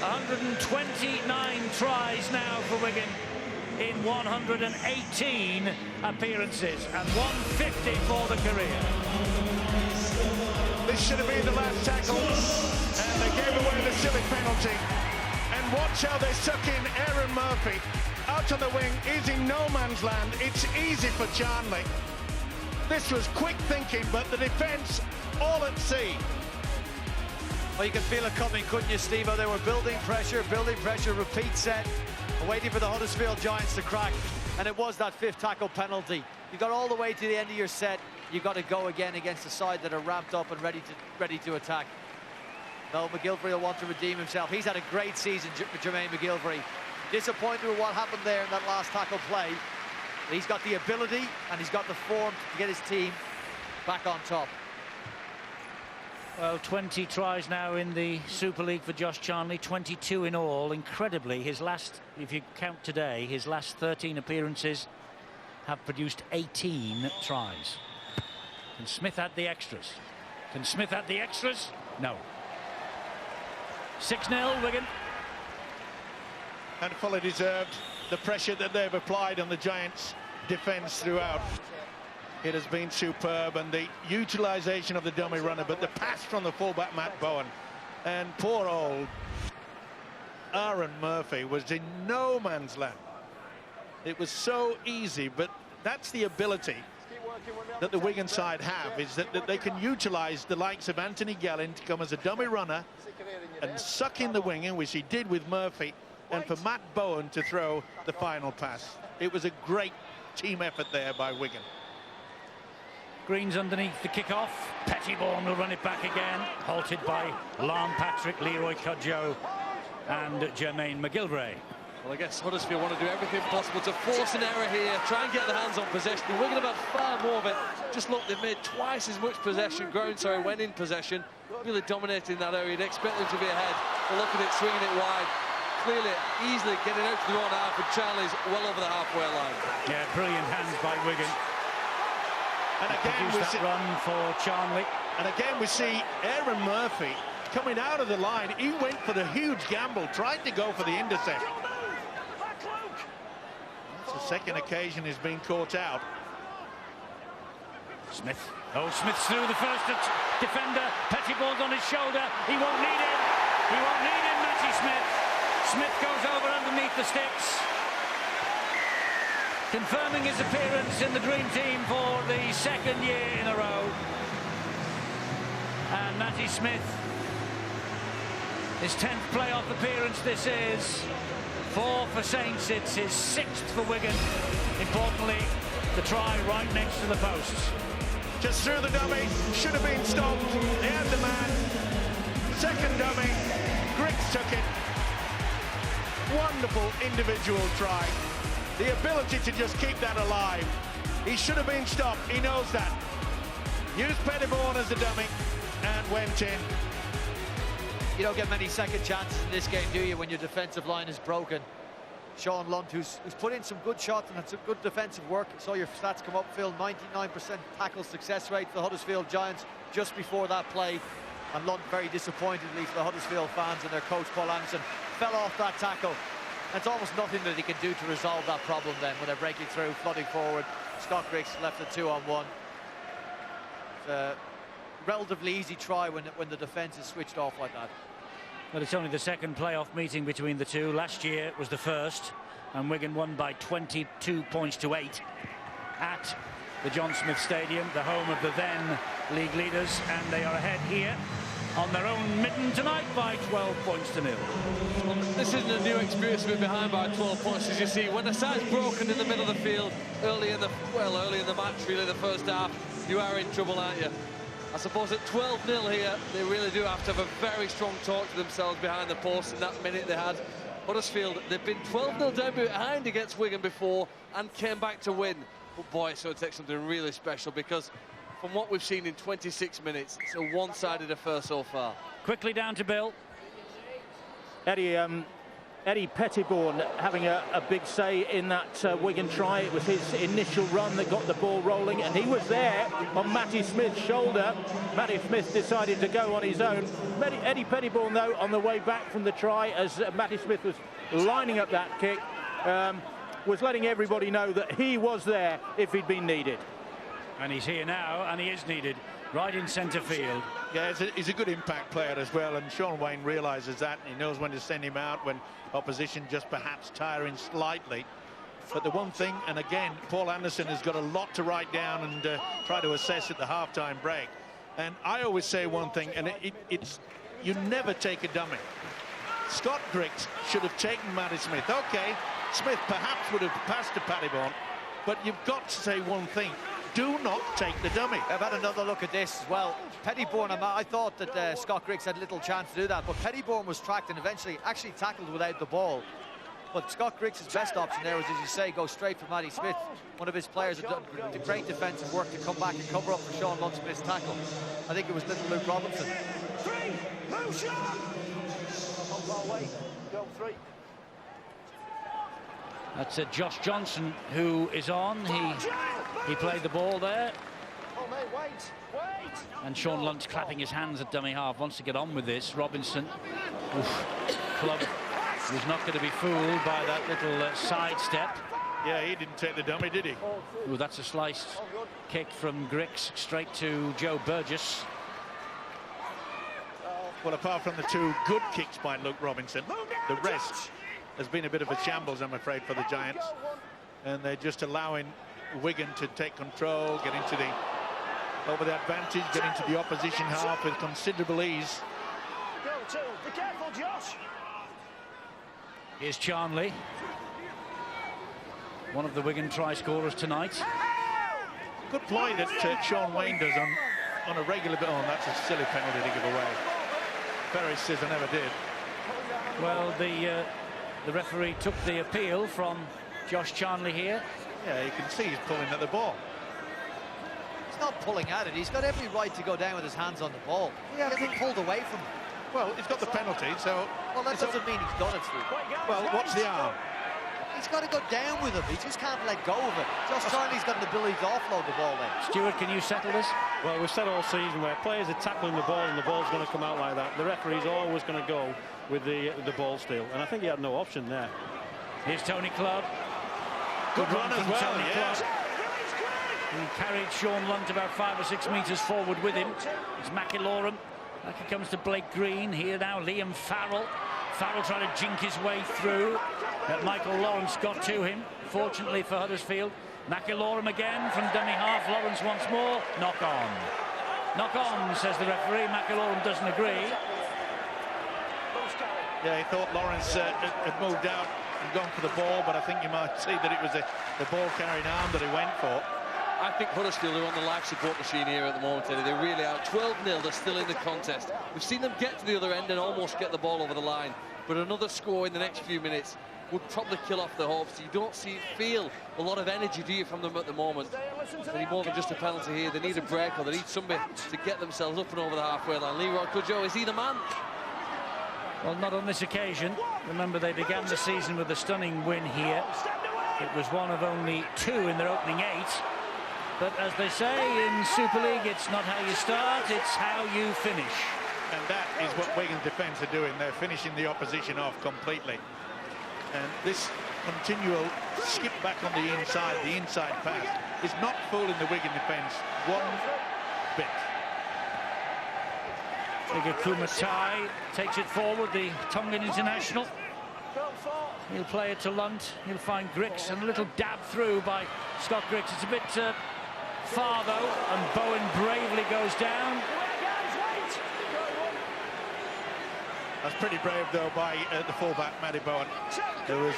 129 tries now for Wigan in 118 appearances and 150 for the career. This should have been the last tackle, and they gave away the silly penalty. And watch how they suck in Aaron Murphy. out on the wing is in no man's land. It's easy for Charnley. This was quick thinking, but the defence all at sea. Well, you can feel it coming, couldn't you, Steve? They were building pressure, repeat set, waiting for the Huddersfield Giants to crack. And it was that fifth tackle penalty. You got all the way to the end of your set. You got to go again against a side that are ramped up and ready to attack. No, McGilvery will want to redeem himself. He's had a great season, Jermaine McGilvery. Disappointed with what happened there in that last tackle play. But he's got the ability and he's got the form to get his team back on top. Well, 20 tries now in the Super League for Josh Charnley, 22 in all. Incredibly, his last, if you count today, his last 13 appearances have produced 18 tries. Can Smith add the extras? Can Smith add the extras? No. 6-0, Wigan. And fully deserved the pressure that they've applied on the Giants' defence throughout. It has been superb, and the utilisation of the dummy runner, but the pass from the fullback Matt Bowen, and poor old Aaron Murphy was in no man's land. It was so easy, but that's the ability that the Wigan side have, is that they can utilise the likes of Anthony Gellin to come as a dummy runner and suck in the wing, which he did with Murphy, and for Matt Bowen to throw the final pass. It was a great team effort there by Wigan. Green's underneath the kick-off. Pettibone will run it back again, halted by Larn Patrick, Leroy Cudjoe and Jermaine McGilvray. Well, I guess Huddersfield want to do everything possible to force an error here, try and get their hands on possession. Wigan have had far more of it. Just look, they've made twice as much possession, when in possession, really dominating that area. You'd expect them to be ahead. But look at it, swinging it wide. Clearly, easily getting out to their own half, and Charnley's well over the halfway line. Yeah, brilliant hands by Wigan. And again, we see, run for Charnley. And again, we see Aaron Murphy coming out of the line. He went for the huge gamble, tried to go for the intercept. That's the second occasion he's been caught out. Smith. Oh, Smith's through the first defender. Pettibone's on his shoulder. He won't need it. He won't need it, Matty Smith. Smith goes over underneath the sticks, confirming his appearance in the Dream Team for the second year in a row. And Matty Smith, his 10th playoff appearance this is. 4 for Saints, it's his 6th for Wigan. Importantly, the try right next to the posts. Just threw the dummy, should have been stopped. They had the man. Second dummy, Griggs took it. Wonderful individual try. The ability to just keep that alive. He should have been stopped. He knows that. Used Pettibone as a dummy and went in. You don't get many second chances in this game, do you, when your defensive line is broken? Sean Lunt, who's put in some good shots and had some good defensive work. Saw your stats come up, Phil. 99% tackle success rate for the Huddersfield Giants just before that play. And Lunt, very disappointedly for the Huddersfield fans and their coach Paul Anderson, fell off that tackle. It's almost nothing that he can do to resolve that problem then when they're breaking through, flooding forward. Scott Griggs left a 2-on-1. It's a relatively easy try when the defence is switched off like that. Well, it's only the second playoff meeting between the two. Last year was the first, and Wigan won by 22 points to 8 at the John Smith Stadium, the home of the then league leaders, and they are ahead here on their own mitten tonight by 12 points to 0. Well, this isn't a new experience to be behind by 12 points, as you see. When the side's broken in the middle of the field, early in the match, really, the first half, you are in trouble, aren't you? I suppose at 12-0 here, they really do have to have a very strong talk to themselves behind the post in that minute they had. Huddersfield, they've been 12-0 down behind against Wigan before and came back to win. But boy, it's going to take something really special, because from what we've seen in 26 minutes, it's a one-sided affair so far. Quickly down to Bill. Eddie Pettibone having a big say in that Wigan try. It was his initial run that got the ball rolling, and he was there on Matty Smith's shoulder. Matty Smith decided to go on his own. Eddie Pettibone, though, on the way back from the try, as Matty Smith was lining up that kick, was letting everybody know that he was there if he'd been needed. And he's here now, and he is needed right in centre field. Yeah, he's a good impact player as well, and Sean Wayne realises that. He knows when to send him out when opposition just perhaps tiring slightly. But the one thing, and again, Paul Anderson has got a lot to write down and try to assess at the half-time break. And I always say one thing, and it's you never take a dummy. Scott Griggs should have taken Matty Smith. OK, Smith perhaps would have passed to Paddy Bourne, but you've got to say one thing. Do not take the dummy. I've had another look at this as well. Pettybourne, I thought that Scott Griggs had little chance to do that, but Pettybourne was tracked and eventually actually tackled without the ball. But Scott Griggs' best option there was, as you say, go straight for Matty Smith. One of his players had done great defensive work to come back and cover up for Sean Lunt-Smith's tackle. I think it was little Luke Robinson. Move, Sean! Oh, well, wait. Go 3. That's Josh Johnson who is on. He played the ball there. Oh, mate, wait. And Sean Lunt clapping his hands at dummy half, wants to get on with this. Robinson, club, was not going to be fooled by that little sidestep. Yeah, he didn't take the dummy, did he? Ooh, that's a sliced kick from Griggs straight to Joe Burgess. Well, apart from the 2 good kicks by Luke Robinson, the rest has been a bit of a shambles, I'm afraid, for the Giants. And they're just allowing Wigan to take control, get into the over the advantage, get into the opposition half with considerable ease. Go 2. Be careful, Josh. Here's Charnley, one of the Wigan try scorers tonight. Good ploy that Sean Wayne does on a regular bit. Oh, that's a silly penalty to give away. Ferry says I never did. Well, the referee took the appeal from Josh Charnley here. Yeah, you can see he's pulling at the ball. He's not pulling at it. He's got every right to go down with his hands on the ball. He hasn't pulled away from it. Well, he's got the penalty, so... Well, that doesn't mean he's done it, Steve. Well, what's the arm? He's got to go down with him. He just can't let go of it. Josh Charnley's got the ability to offload the ball then. Stuart, can you settle this? Well, we've said all season where players are tackling the ball and the ball's going to come out like that. The referee's always going to go with the ball still, and I think he had no option there. Here's Tony Clubb. Good run as well, Tony yes. Clubb. He carried Sean Lunt about 5 or 6 metres forward with him. It's McIlorum. Back he comes to Blake Green. Here now, Liam Farrell. Farrell trying to jink his way through. Michael Lawrence got to him, fortunately for Huddersfield. McIlorum again from dummy half. Lawrence once more. Knock on. Knock on, says the referee. McIlorum doesn't agree. Yeah, he thought Lawrence had moved out and gone for the ball, but I think you might see that it was the ball-carrying arm that he went for. I think Huddersfield are on the life support machine here at the moment, Eddie. They really are. 12-0, they're still in the contest. We've seen them get to the other end and almost get the ball over the line. But another score in the next few minutes would probably kill off the hopes. You don't feel a lot of energy, do you, from them at the moment? They need more than just a penalty here. They need a break, or they need somebody to get themselves up and over the halfway line. Leroy Cudjoe, is he the man? Well, not on this occasion. Remember, they began the season with a stunning win here. It was one of only 2 in their opening 8. But as they say in Super League, it's not how you start, it's how you finish. And that is what Wigan's defence are doing. They're finishing the opposition off completely. And this continual skip back on the inside pass, is not fooling the Wigan defence one bit. Igakuma Tai takes it forward, the Tongan international. He'll play it to Lunt. He'll find Griggs, and a little dab through by Scott Griggs. It's a bit far though, and Bowen bravely goes down. That's pretty brave though by the fullback Matty Bowen. There was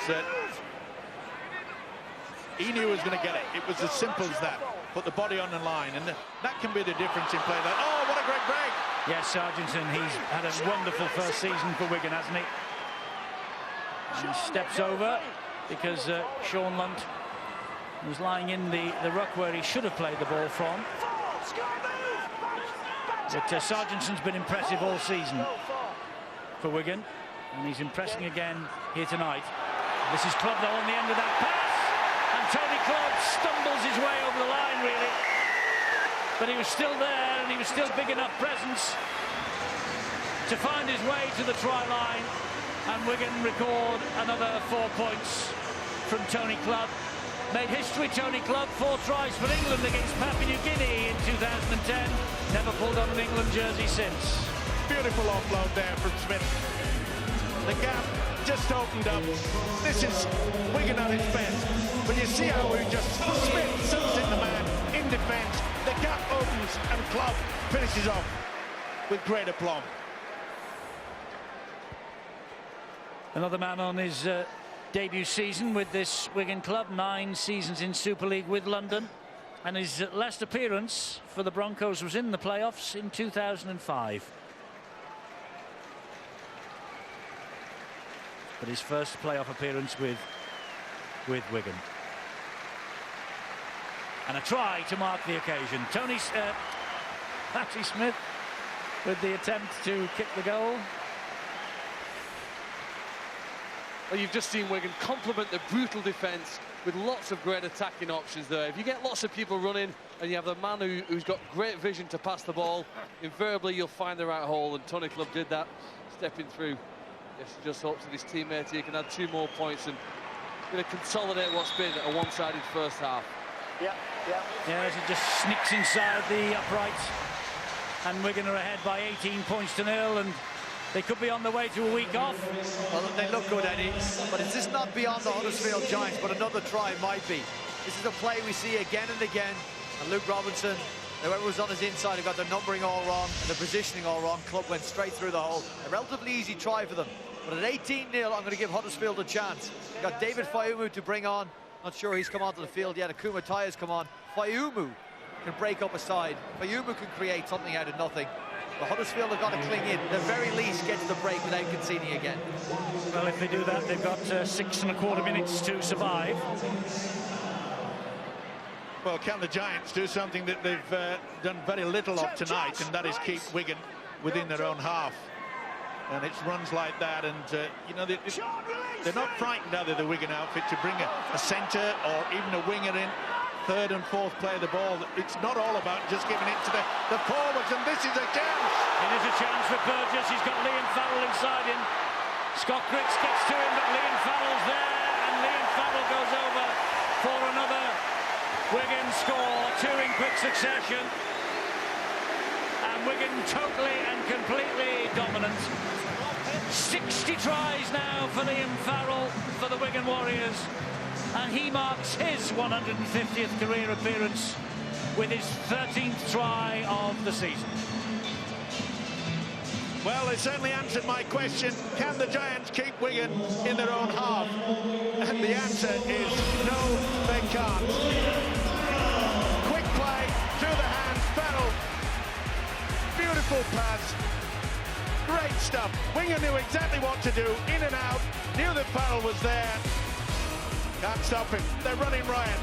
he knew he was going to get it. It was as simple as that. Put the body on the line, and that can be the difference in play. Oh, what a great break! Yes, Sargentson, he's had a wonderful first season for Wigan, hasn't he? And steps over because Sean Lunt was lying in the ruck where he should have played the ball from. But Sargentson's been impressive all season for Wigan, and he's impressing again here tonight. This is Clubb though on the end of that pass, and Tony Clubb stumbles his way over the line really, but he was still there, and he was still big enough presence to find his way to the try line, and Wigan record another 4 points from Tony Clubb. Made history, Tony Clubb, 4 tries for England against Papua New Guinea in 2010. Never pulled on an England jersey since. Beautiful offload there from Smith. The gap just opened up. This is Wigan at its best. But you see how he just Smith sucks in the man in defence. The gap opens and Club finishes off with great aplomb. Another man on his debut season with this Wigan club, 9 seasons in Super League with London, and his last appearance for the Broncos was in the playoffs in 2005. But his first playoff appearance with Wigan. And a try to mark the occasion. Matty Smith with the attempt to kick the goal. Well, you've just seen Wigan complement the brutal defence with lots of great attacking options there. If you get lots of people running and you have the man who's got great vision to pass the ball, invariably you'll find the right hole, and Tony Club did that, stepping through. Yes, just hopes that his teammate here can add 2 more points and going to consolidate what's been a one-sided first half. Yeah, as it just sneaks inside the uprights, and Wigan are ahead by 18 points to 0, and they could be on the way to a week off. Well, they look good, Eddie, but it's just not beyond the Huddersfield Giants, but another try might be. This is a play we see again and again, and Luke Robinson, whoever was on his inside, who got the numbering all wrong and the positioning all wrong. Club went straight through the hole. A relatively easy try for them, but at 18-0, I'm going to give Huddersfield a chance. You've got David Fayumu to bring on. Not sure he's come onto the field yet. Akuma Tai has come on. Fayumu can break up a side. Fayumu can create something out of nothing. But Huddersfield have got to cling in. At the very least, get to the break without conceding again. Well, if they do that, they've got 6¼ minutes to survive. Well, can the Giants do something that they've done very little of tonight, and that is keep Wigan within their own half. And it's runs like that, and you know, they're not frightened, are they, the Wigan outfit, to bring a centre or even a winger in, third and fourth play of the ball. It's not all about just giving it to the forwards, and this is a chance. It is a chance for Burgess. He's got Liam Farrell inside him. Scott Griggs gets to him, but Liam Farrell's there, and Liam Farrell goes over for another Wigan score, 2 in quick succession. And Wigan totally and completely dominant. 60 tries now for Liam Farrell for the Wigan Warriors, and he marks his 150th career appearance with his 13th try of the season. Well, they certainly answered my question, can the Giants keep Wigan in their own half? And the answer is no, they can't. Quick play through the hands, Farrell. Beautiful pass. Great stuff. Wigan knew exactly what to do, in and out, knew that Farrell was there. Can't stop him. They're running riot.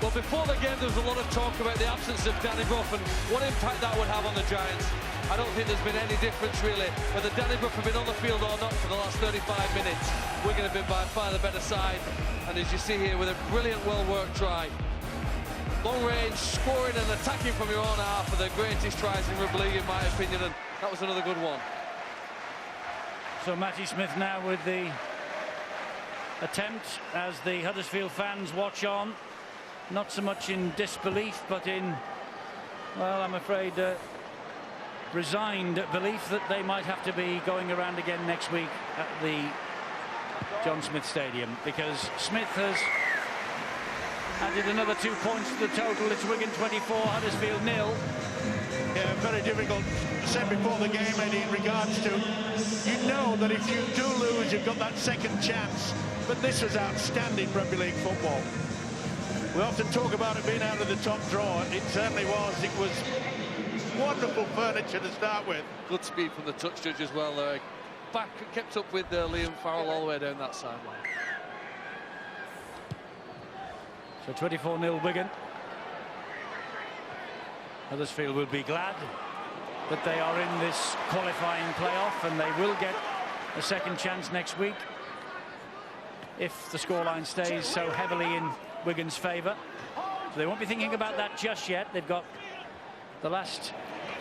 Well, before the game, there was a lot of talk about the absence of Danny Brough and what impact that would have on the Giants. I don't think there's been any difference, really, whether Danny Brough have been on the field or not for the last 35 minutes. Wigan have been by far the better side, and as you see here, with a brilliant, well-worked try. Long range, scoring and attacking from your own half are the greatest tries in rugby league, in my opinion, and that was another good one. So Matty Smith now with the attempt, as the Huddersfield fans watch on, not so much in disbelief, but in, well, I'm afraid, resigned belief that they might have to be going around again next week at the John Smith Stadium, because Smith has added another 2 points to the total. It's Wigan 24, Huddersfield 0. Yeah, very difficult. Said before the game, Eddie, in regards to, you know that if you do lose, you've got that second chance. But this was outstanding rugby league football. We often talk about it being out of the top drawer. It certainly was. It was wonderful furniture to start with. Good speed from the touch judge as well. Back, kept up with Liam Farrell all the way down that sideline. So 24-0 Wigan. Huddersfield will be glad that they are in this qualifying playoff, and they will get a second chance next week if the scoreline stays so heavily in Wigan's favour. So they won't be thinking about that just yet. They've got the last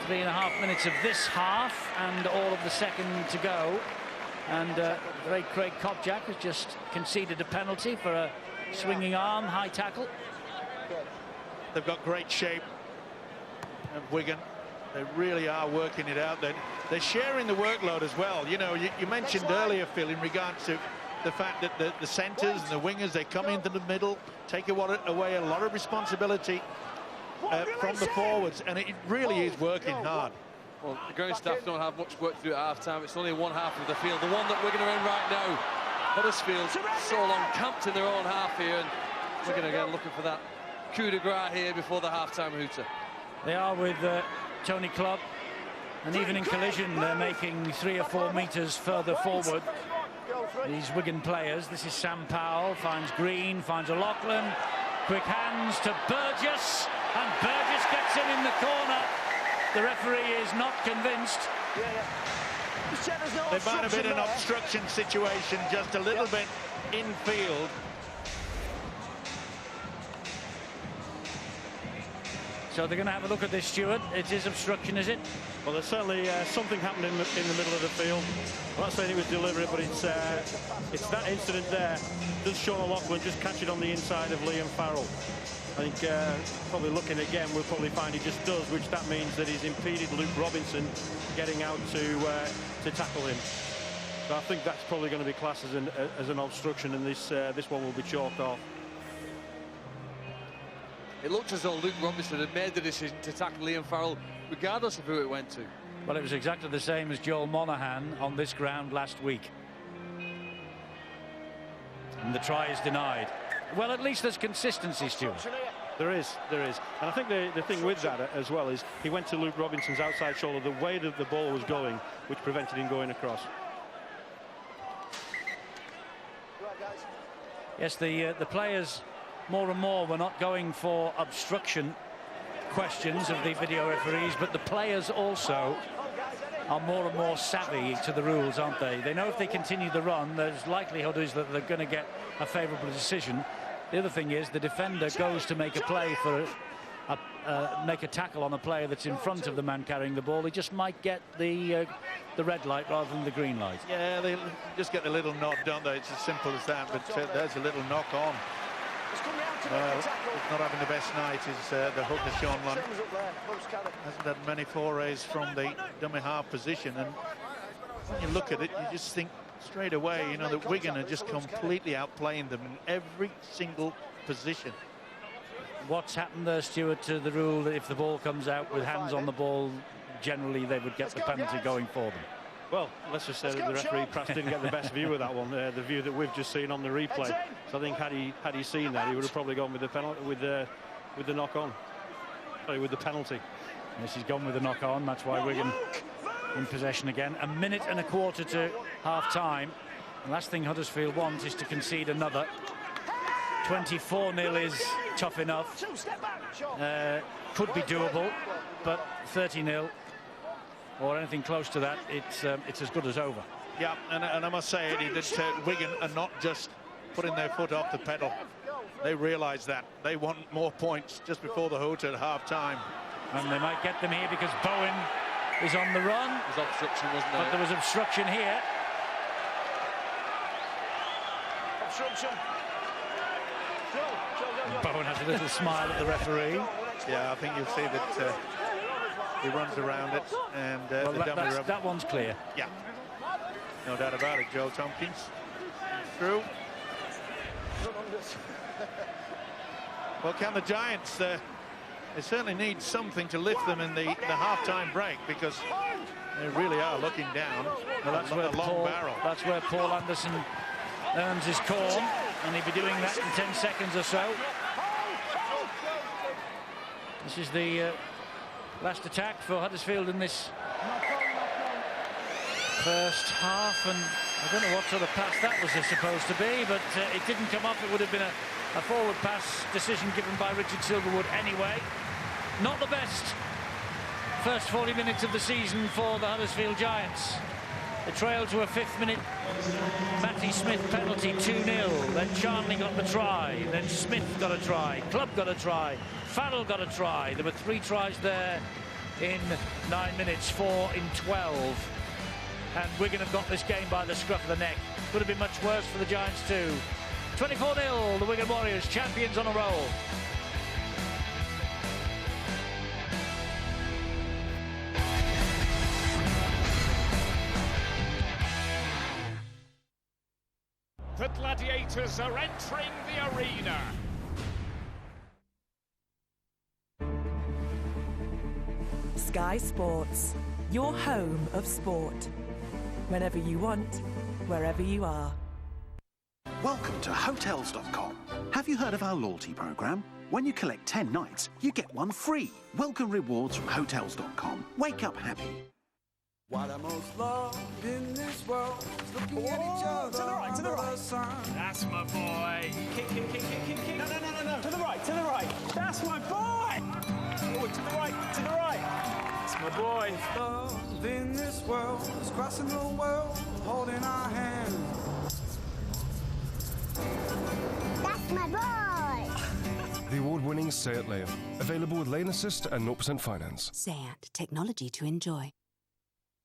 3.5 minutes of this half and all of the second to go. And great Craig Kopjak has just conceded a penalty for a swinging arm, high tackle. They've got great shape, and Wigan, they really are working it out. They're they're sharing the workload as well. You know, you mentioned earlier, Phil, in regards to the fact that the centres and the wingers, they come into the middle, take away a lot of responsibility from the forwards, and it really is working hard. Well, the ground staff don't have much work to do at half-time. It's only one half of the field, the one that Wigan are in right now. Huddersfield so long camped in their own half here, and Wigan again looking for that coup de grace here before the half-time hooter. They are with Tony Clubb, and even in collision they're making 3 or 4 metres further forward. These Wigan players. This is Sam Powell, finds Green, finds O'Loughlin, quick hands to Burgess, and Burgess gets in the corner. The referee is not convinced. There might have been an obstruction situation just a little bit infield. So they're going to have a look at this, Stuart. It is obstruction, is it? Well, there's certainly something happened in the middle of the field. I'm not saying it was deliberate, but it's that incident there. Does Sean O'Loughlin just catch it on the inside of Liam Farrell? I think probably looking again, we'll probably find he just does, which that means that he's impeded Luke Robinson getting out to tackle him. So I think that's probably going to be classed as an obstruction, and this one will be chalked off. It looked as though Luke Robinson had made the decision to tackle Liam Farrell, regardless of who it went to. Well, it was exactly the same as Joel Monaghan on this ground last week. And the try is denied. Well, at least there's consistency, Stuart. There is. And I think the thing with that as well is he went to Luke Robinson's outside shoulder the way that the ball was going, which prevented him going across. Yes, the players more and more were not going for obstruction questions of the video referees, but the players also are more and more savvy to the rules, aren't they? They know if they continue the run, there's likelihood is that they're going to get a favourable decision. The other thing is the defender goes to make a play for make a tackle on a player that's in front of the man carrying the ball. He just might get the red light rather than the green light. Yeah, they just get the little nod, don't they? It's as simple as that. But there's a little knock on. Not having the best night is the hooker Sean Lunn. Hasn't had many forays from the dummy half position, and when you look at it, you just think straight away, you know, that Wigan are just completely outplaying them in every single position. What's happened there, Stuart, to the rule that if the ball comes out with hands on the ball, generally they would get the penalty going for them? Well, let's just say that the referee perhaps didn't get the best view of that one, the view that we've just seen on the replay. So I think had he seen that, he would have probably gone with the penalty, with the knock on. Sorry, with the penalty. Yes, he's gone with the knock on. That's why Wigan in possession again. 1.25 minutes to half time. The last thing Huddersfield want is to concede another. 24-0 is tough enough. Could be doable, but 30-0. or anything close to that, it's as good as over. Yeah, and I must say, Eddie, that Wigan are not just putting their foot off the pedal. They realise that. They want more points just before the hoot at half-time. And they might get them here because Bowen is on the run. There was obstruction, wasn't there? But there was obstruction here. Obstruction. Bowen has a little smile at the referee. Yeah, I think you'll see that he runs around it, and well, that one's clear. Yeah, no doubt about it. Joe Tompkins through. Well, can the Giants? They certainly need something to lift them in the half-time break, because they really are looking down. Well, that's where barrel. That's where Paul Anderson earns his corn, and he'll be doing that in 10 seconds or so. This is the last attack for Huddersfield in this first half, and I don't know what sort of pass that was supposed to be, but it didn't come up. It would have been a forward pass decision given by Richard Silverwood anyway. Not the best first 40 minutes of the season for the Huddersfield Giants. They trailed to a 5th minute Matty Smith penalty, 2-0. Then Charnley got the try. Then Smith got a try. Clubb got a try. Farrell got a try. There were 3 tries there in 9 minutes, 4 in 12. And Wigan have got this game by the scruff of the neck. Could have been much worse for the Giants too. 24-0, the Wigan Warriors, champions on a roll. The gladiators are entering the arena. Sky Sports, your home of sport. Whenever you want, wherever you are. Welcome to Hotels.com. Have you heard of our loyalty program? When you collect 10 nights, you get one free. Welcome rewards from Hotels.com. Wake up happy. What I most love in this world is looking at each other. To the right, to the right. That's my boy. Kick. No. To the right. That's my boy. Forward, to the right, to the right. That's my boy. Love in this world is crossing the world, holding our hands. That's my boy. The award-winning Seat Leon. Available with lane assist and 0% finance. Seat. Technology to enjoy.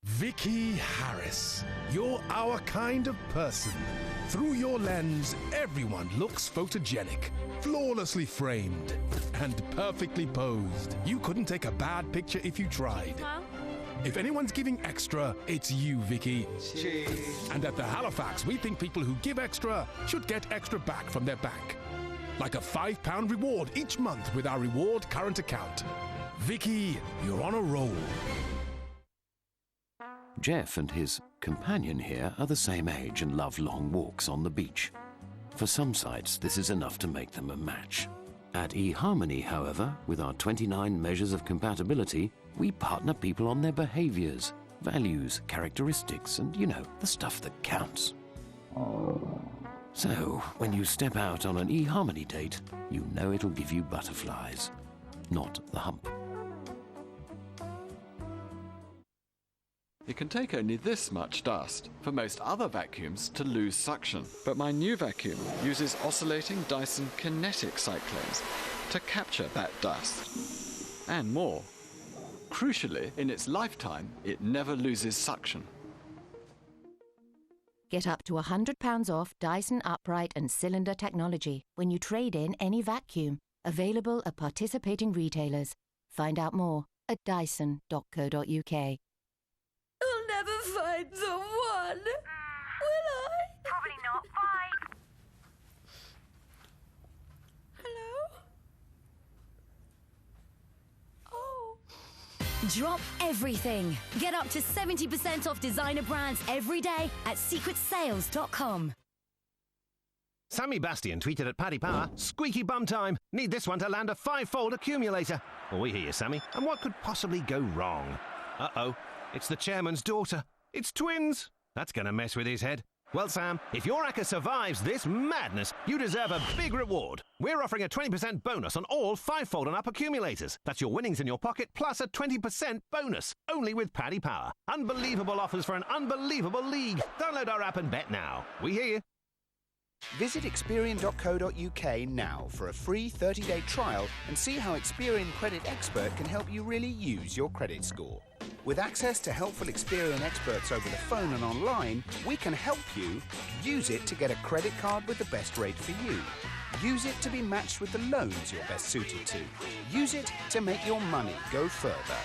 Vicky Harris, you're our kind of person. Through your lens, everyone looks photogenic, flawlessly framed, and perfectly posed. You couldn't take a bad picture if you tried. Huh? If anyone's giving extra, it's you, Vicky. Cheers. And at the Halifax, we think people who give extra should get extra back from their bank. Like a £5 reward each month with our reward current account. Vicky, you're on a roll. Jeff and his companion here are the same age and love long walks on the beach. For some sites, this is enough to make them a match. At eHarmony, however, with our 29 measures of compatibility, we partner people on their behaviours, values, characteristics, and, you know, the stuff that counts. So, when you step out on an eHarmony date, you know it'll give you butterflies, not the hump. It can take only this much dust for most other vacuums to lose suction. But my new vacuum uses oscillating Dyson kinetic cyclones to capture that dust and more. Crucially, in its lifetime, it never loses suction. Get up to £100 off Dyson upright and cylinder technology when you trade in any vacuum. Available at participating retailers. Find out more at dyson.co.uk. I'll never find the one, will I? Probably not. Bye. Hello? Oh. Drop everything. Get up to 70% off designer brands every day at secretsales.com. Sammy Bastian tweeted at Paddy Power, "Squeaky bum time. Need this one to land a 5-fold accumulator." Well, we hear you, Sammy. And what could possibly go wrong? Uh-oh. It's the chairman's daughter. It's twins. That's going to mess with his head. Well, Sam, if your ACCA survives this madness, you deserve a big reward. We're offering a 20% bonus on all 5-fold and up accumulators. That's your winnings in your pocket plus a 20% bonus. Only with Paddy Power. Unbelievable offers for an unbelievable league. Download our app and bet now. We hear you. Visit Experian.co.uk now for a free 30-day trial and see how Experian Credit Expert can help you really use your credit score. With access to helpful Experian experts over the phone and online, we can help you use it to get a credit card with the best rate for you. Use it to be matched with the loans you're best suited to. Use it to make your money go further.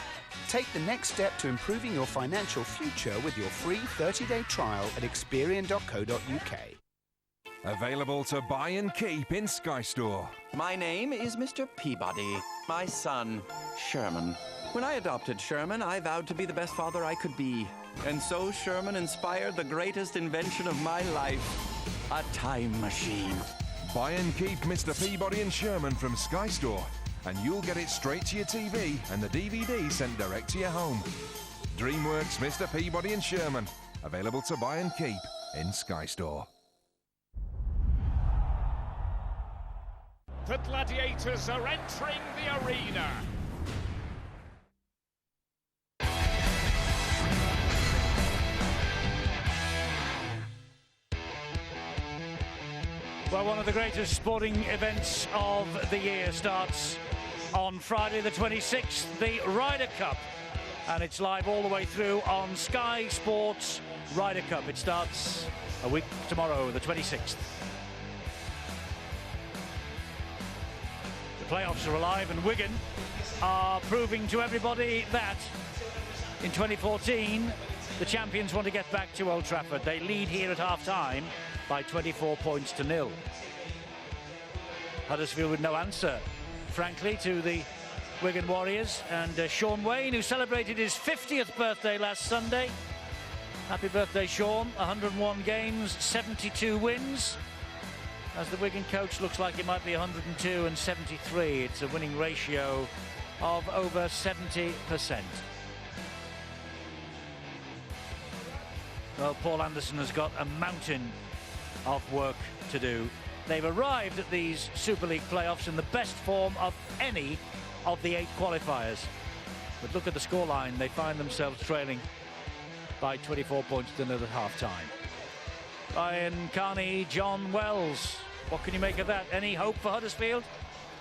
Take the next step to improving your financial future with your free 30-day trial at Experian.co.uk. Available to buy and keep in Sky Store. My name is Mr. Peabody. My son, Sherman. When I adopted Sherman, I vowed to be the best father I could be. And so Sherman inspired the greatest invention of my life, a time machine. Buy and keep Mr. Peabody and Sherman from Sky Store, and you'll get it straight to your TV and the DVD sent direct to your home. DreamWorks Mr. Peabody and Sherman. Available to buy and keep in Sky Store. The gladiators are entering the arena. Well, one of the greatest sporting events of the year starts on Friday the 26th, the Ryder Cup. And it's live all the way through on Sky Sports Ryder Cup. It starts a week tomorrow, the 26th. The playoffs are alive, and Wigan are proving to everybody that in 2014 The champions want to get back to Old Trafford. They lead here at half-time by 24 points to 0. Huddersfield with no answer, frankly, to the Wigan Warriors. And Sean Wayne, who celebrated his 50th birthday last Sunday. Happy birthday, Sean. 101 games, 72 wins. As the Wigan coach, looks like it might be 102 and 73. It's a winning ratio of over 70%. Well, Paul Anderson has got a mountain of work to do. They've arrived at these Super League playoffs in the best form of any of the 8 qualifiers. But look at the scoreline. They find themselves trailing by 24 points to 0 at half-time. Ryan Carney, John Wells. What can you make of that? Any hope for Huddersfield?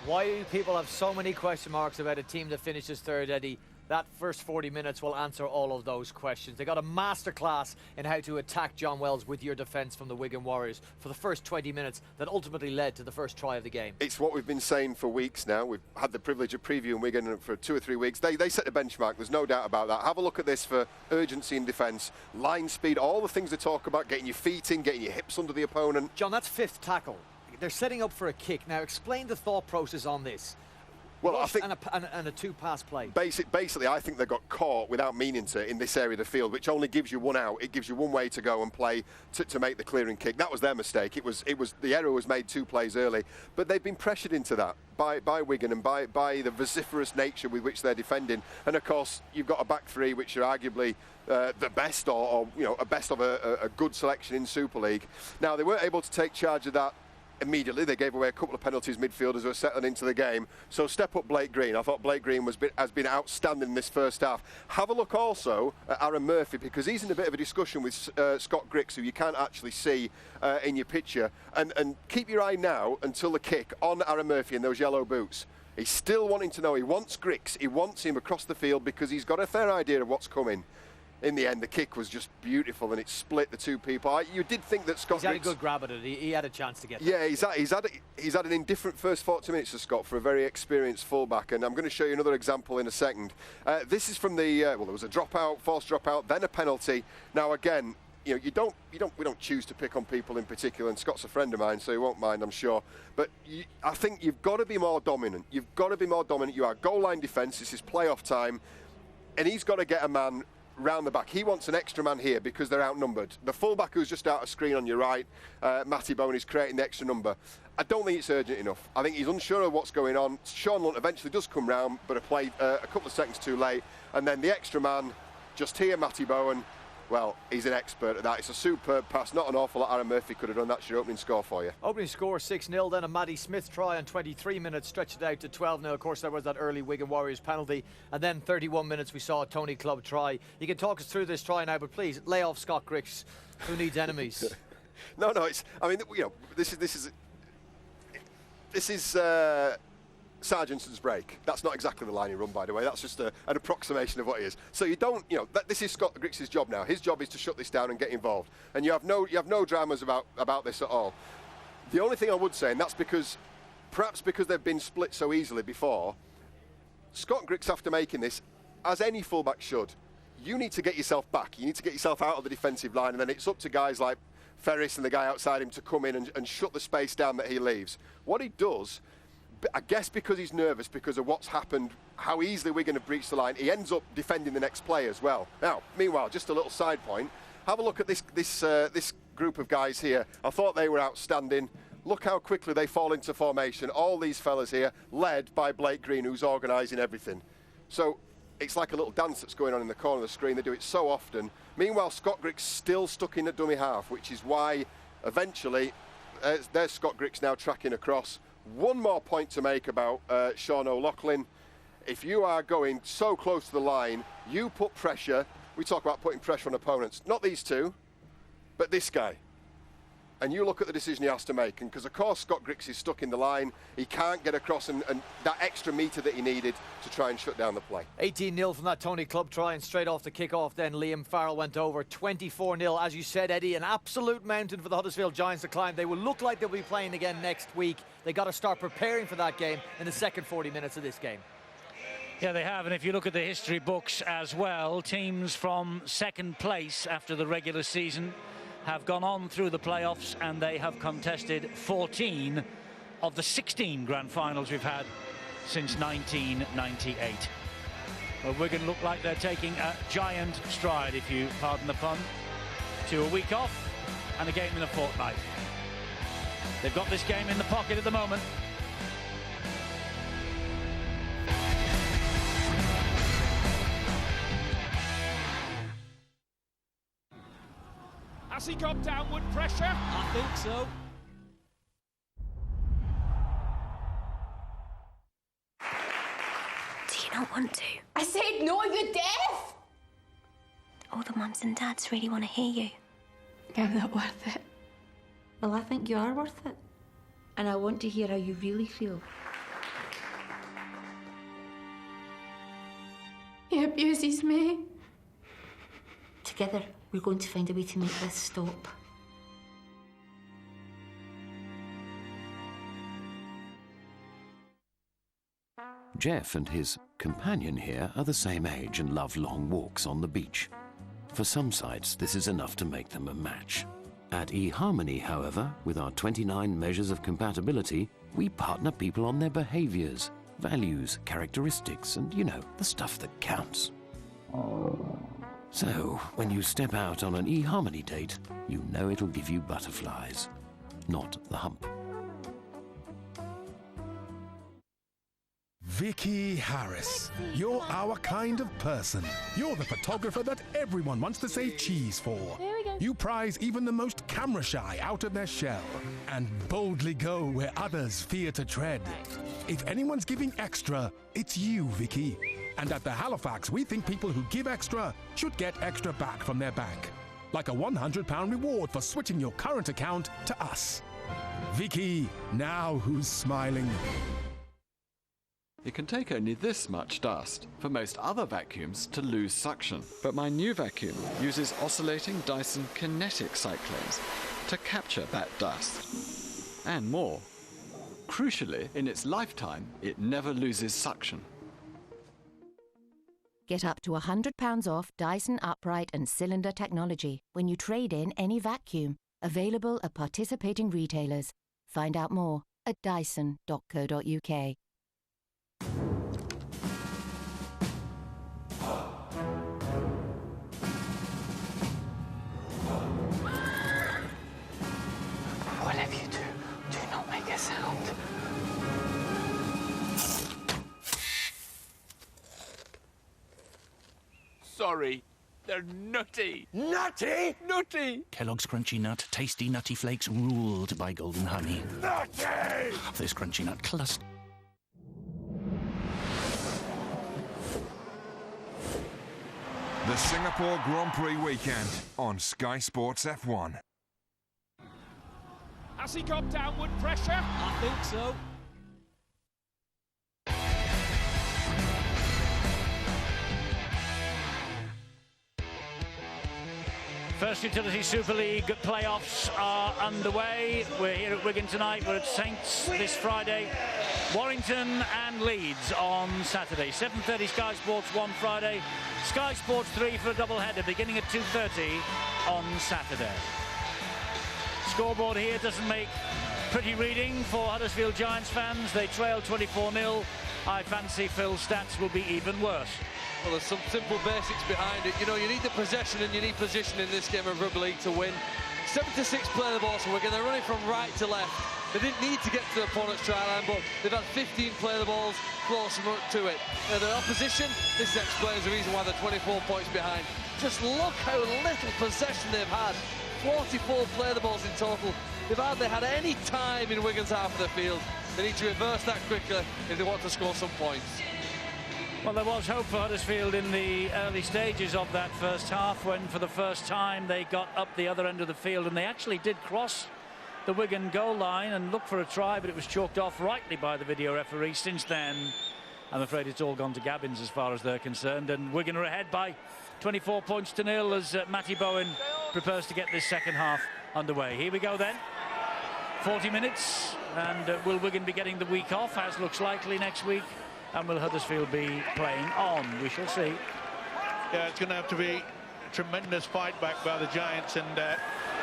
Why do people have so many question marks about a team that finishes third, Eddie? That first 40 minutes will answer all of those questions. They got a masterclass in how to attack John Wells with your defence from the Wigan Warriors for the first 20 minutes that ultimately led to the first try of the game. It's what we've been saying for weeks now. We've had the privilege of previewing Wigan for 2 or 3 weeks. They set the benchmark, there's no doubt about that. Have a look at this for urgency in defence, line speed, all the things they talk about, getting your feet in, getting your hips under the opponent. John, that's 5th tackle. They're setting up for a kick. Now, explain the thought process on this. Well, Rush I think and a 2-pass play. Basically, I think they got caught without meaning to in this area of the field, which only gives you one out. It gives you one way to go and play to make the clearing kick. That was their mistake. It was the error was made 2 plays early, but they've been pressured into that by Wigan and by the vociferous nature with which they're defending. And of course, you've got a back 3 which are arguably the best, or a best of a good selection in Super League. Now, they weren't able to take charge of that immediately. They gave away a couple of penalties, midfielders who were settling into the game. So step up Blake Green. I thought Blake Green has been outstanding in this first half. Have a look also at Aaron Murphy, because he's in a bit of a discussion with Scott Griggs, who you can't actually see in your picture. And keep your eye now until the kick on Aaron Murphy in those yellow boots. He's still wanting to know. He wants Griggs. He wants him across the field because he's got a fair idea of what's coming. In the end, the kick was just beautiful, and it split the 2 people. You did think that Scott Griggs... He's had a good grab at it. He had a chance to get there. Yeah, he's had an indifferent first 40 minutes of Scott for a very experienced fullback, and I'm going to show you another example in a second. This is from the... well, there was a dropout, false dropout, then a penalty. Now, again, we don't choose to pick on people in particular, and Scott's a friend of mine, so he won't mind, I'm sure. But I think you've got to be more dominant. You've got to be more dominant. You are goal line defence. This is playoff time, and he's got to get a man round the back. He wants an extra man here because they're outnumbered. The fullback who's just out of screen on your right, Matty Bone, is creating the extra number. I don't think it's urgent enough. I think he's unsure of what's going on. Sean Lunt eventually does come round, but a play a couple of seconds too late. And then the extra man, just here, Matty Bowen. Well, he's an expert at that. It's a superb pass. Not an awful lot Aaron Murphy could have done. That's your opening score for you. Opening score 6-0. Then a Matty Smith try on 23 minutes, stretched it out to 12-0. Of course, there was that early Wigan Warriors penalty. And then 31 minutes, we saw a Tony Clubb try. You can talk us through this try now, but please, lay off Scott Griggs. Who needs enemies? No, it's... I mean, this is Sargenson's break. That's not exactly the line he run, by the way. That's just an approximation of what he is. So you don't, this is Scott Griggs' job now. His job is to shut this down and get involved. And you have no dramas about this at all. The only thing I would say, and that's perhaps because they've been split so easily before, Scott Griggs, after making this, as any fullback should, you need to get yourself back. You need to get yourself out of the defensive line, and then it's up to guys like Ferris and the guy outside him to come in and shut the space down that he leaves. What he does, I guess because he's nervous because of what's happened, how easily we're going to breach the line, he ends up defending the next play as well. Now, meanwhile, just a little side point. Have a look at this group of guys here. I thought they were outstanding. Look how quickly they fall into formation. All these fellas here, led by Blake Green, who's organising everything. So it's like a little dance that's going on in the corner of the screen. They do it so often. Meanwhile, Scott Griggs still stuck in at dummy half, which is why eventually there's Scott Griggs now tracking across. One more point to make about Sean O'Loughlin. If you are going so close to the line, you put pressure. We talk about putting pressure on opponents. Not these two, but this guy. And you look at the decision he has to make. And because, of course, Scott Griggs is stuck in the line. He can't get across and that extra metre that he needed to try and shut down the play. 18-0 from that Tony Clubb try, and straight off the kick-off then Liam Farrell went over. 24-0, as you said, Eddie, an absolute mountain for the Huddersfield Giants to climb. They will look like they'll be playing again next week. They got to start preparing for that game in the second 40 minutes of this game. Yeah, they have, and if you look at the history books as well, teams from second place after the regular season have gone on through the playoffs, and they have contested 14 of the 16 grand finals we've had since 1998. Well, Wigan look like they're taking a giant stride, if you pardon the pun, to a week off and a game in a fortnight. They've got this game in the pocket at the moment. Has he got downward pressure? I think so. Do you not want to? I said no, you're deaf! All the mums and dads really want to hear you. I'm not worth it. Well, I think you are worth it. And I want to hear how you really feel. He abuses me. Together, we're going to find a way to make this stop. Jeff and his companion here are the same age and love long walks on the beach. For some sides, this is enough to make them a match. At eHarmony, however, with our 29 measures of compatibility, we partner people on their behaviours, values, characteristics, and, you know, the stuff that counts. So, when you step out on an eHarmony date, you know it'll give you butterflies, not the hump. Vicky Harris. You're our kind of person. You're the photographer that everyone wants to say cheese for. There we go. You prize even the most camera shy out of their shell and boldly go where others fear to tread. If anyone's giving extra, it's you, Vicky. And at the Halifax, we think people who give extra should get extra back from their bank. Like a £100 reward for switching your current account to us. Vicky, now who's smiling? It can take only this much dust for most other vacuums to lose suction. But my new vacuum uses oscillating Dyson kinetic cyclones to capture that dust. And more. Crucially, in its lifetime, it never loses suction. Get up to £100 off Dyson upright and cylinder technology when you trade in any vacuum. Available at participating retailers. Find out more at dyson.co.uk. Whatever you do, do not make a sound. Sorry, they're nutty. Nutty? Nutty! Kellogg's Crunchy Nut, tasty nutty flakes ruled by golden honey. Nutty! This Crunchy Nut cluster. The Singapore Grand Prix weekend on Sky Sports F1. Has he got downward pressure? I think so. First Utility Super League playoffs are underway. We're here at Wigan tonight. We're at Saints this Friday. Warrington and Leeds on Saturday. 7:30 Sky Sports 1 Friday. Sky Sports 3 for a double-header beginning at 2:30 on Saturday. Scoreboard here doesn't make pretty reading for Huddersfield Giants fans. They trail 24-0. I fancy Phil's stats will be even worse. Well, there's some simple basics behind it. You know, you need the possession and you need position in this game of rugby league to win. 7-6 play the ball, so Wigan. They're running from right to left. They didn't need to get to the opponent's try line, but they've had 15 play the balls close to it. The opposition, this explains the reason why they're 24 points behind. Just look how little possession they've had. 44 play the balls in total. They've hardly had any time in Wigan's half of the field. They need to reverse that quickly if they want to score some points. Well, there was hope for Huddersfield in the early stages of that first half when for the first time they got up the other end of the field, and they actually did cross the Wigan goal line and look for a try, but it was chalked off rightly by the video referee. Since then, I'm afraid it's all gone to Gabbins as far as they're concerned, and Wigan are ahead by 24 points to nil as Matty Bowen prepares to get this second half underway. Here we go then. 40 minutes, and will Wigan be getting the week off, as looks likely next week And will Huddersfield be playing on? We shall see. Yeah, it's going to have to be a tremendous fight back by the Giants, and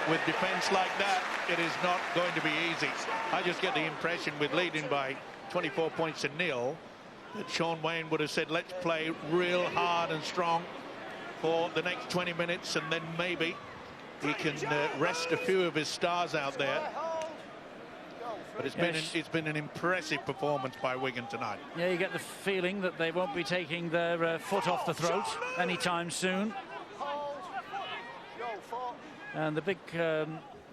with defence like that, it is not going to be easy. I just get the impression, with leading by 24 points to 0, that Sean Wayne would have said, let's play real hard and strong for the next 20 minutes, and then maybe he can rest a few of his stars out there. But it's been an impressive performance by Wigan tonight. Yeah, you get the feeling that they won't be taking their foot off the throat anytime soon. And the big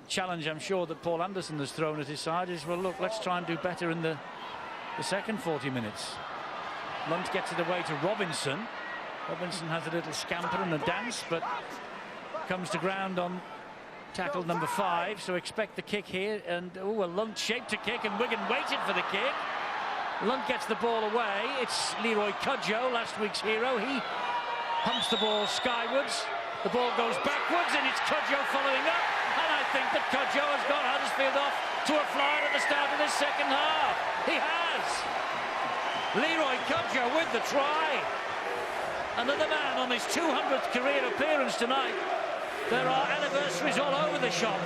challenge, I'm sure, that Paul Anderson has thrown at his side is, well, look, let's try and do better in the second 40 minutes. Lunt gets it away to Robinson. Robinson has a little scamper and a dance, but comes to ground on tackle number 5, so expect the kick here. And a Lunt shaped a kick, and Wigan waited for the kick. Lunt gets the ball away. It's Leroy Cudjoe, last week's hero. He pumps the ball skywards. The ball goes backwards, and it's Cudjoe following up. And I think that Cudjoe has got Huddersfield off to a flyer at the start of this second half. He has. Leroy Cudjoe with the try. Another man on his 200th career appearance tonight. There are anniversaries all over the shop,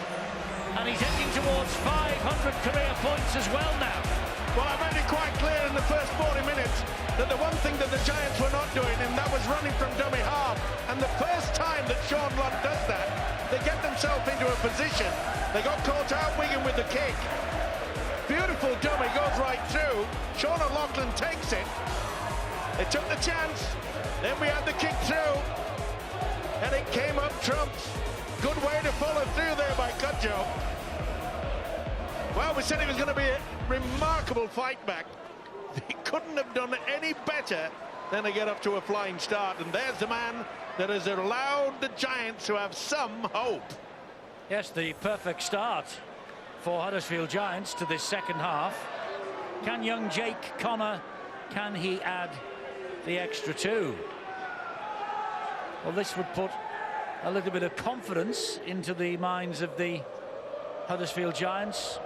and he's heading towards 500 career points as well now. Well, I made it quite clear in the first 40 minutes that the one thing that the Giants were not doing, and that was running from dummy half. And the first time that Sean Lunt does that, they get themselves into a position. They got caught out, Wigan, with the kick. Beautiful dummy, goes right through. Sean O'Loughlin takes it. They took the chance. Then we had the kick through. And it came up trumps. Good way to follow through there by Cudjoe. Well, we said it was going to be a remarkable fight back. He couldn't have done any better than to get up to a flying start. And there's the man that has allowed the Giants to have some hope. Yes, the perfect start for Huddersfield Giants to this second half. Can young Jake Connor, can he add the extra 2? Well, this would put a little bit of confidence into the minds of the Huddersfield Giants.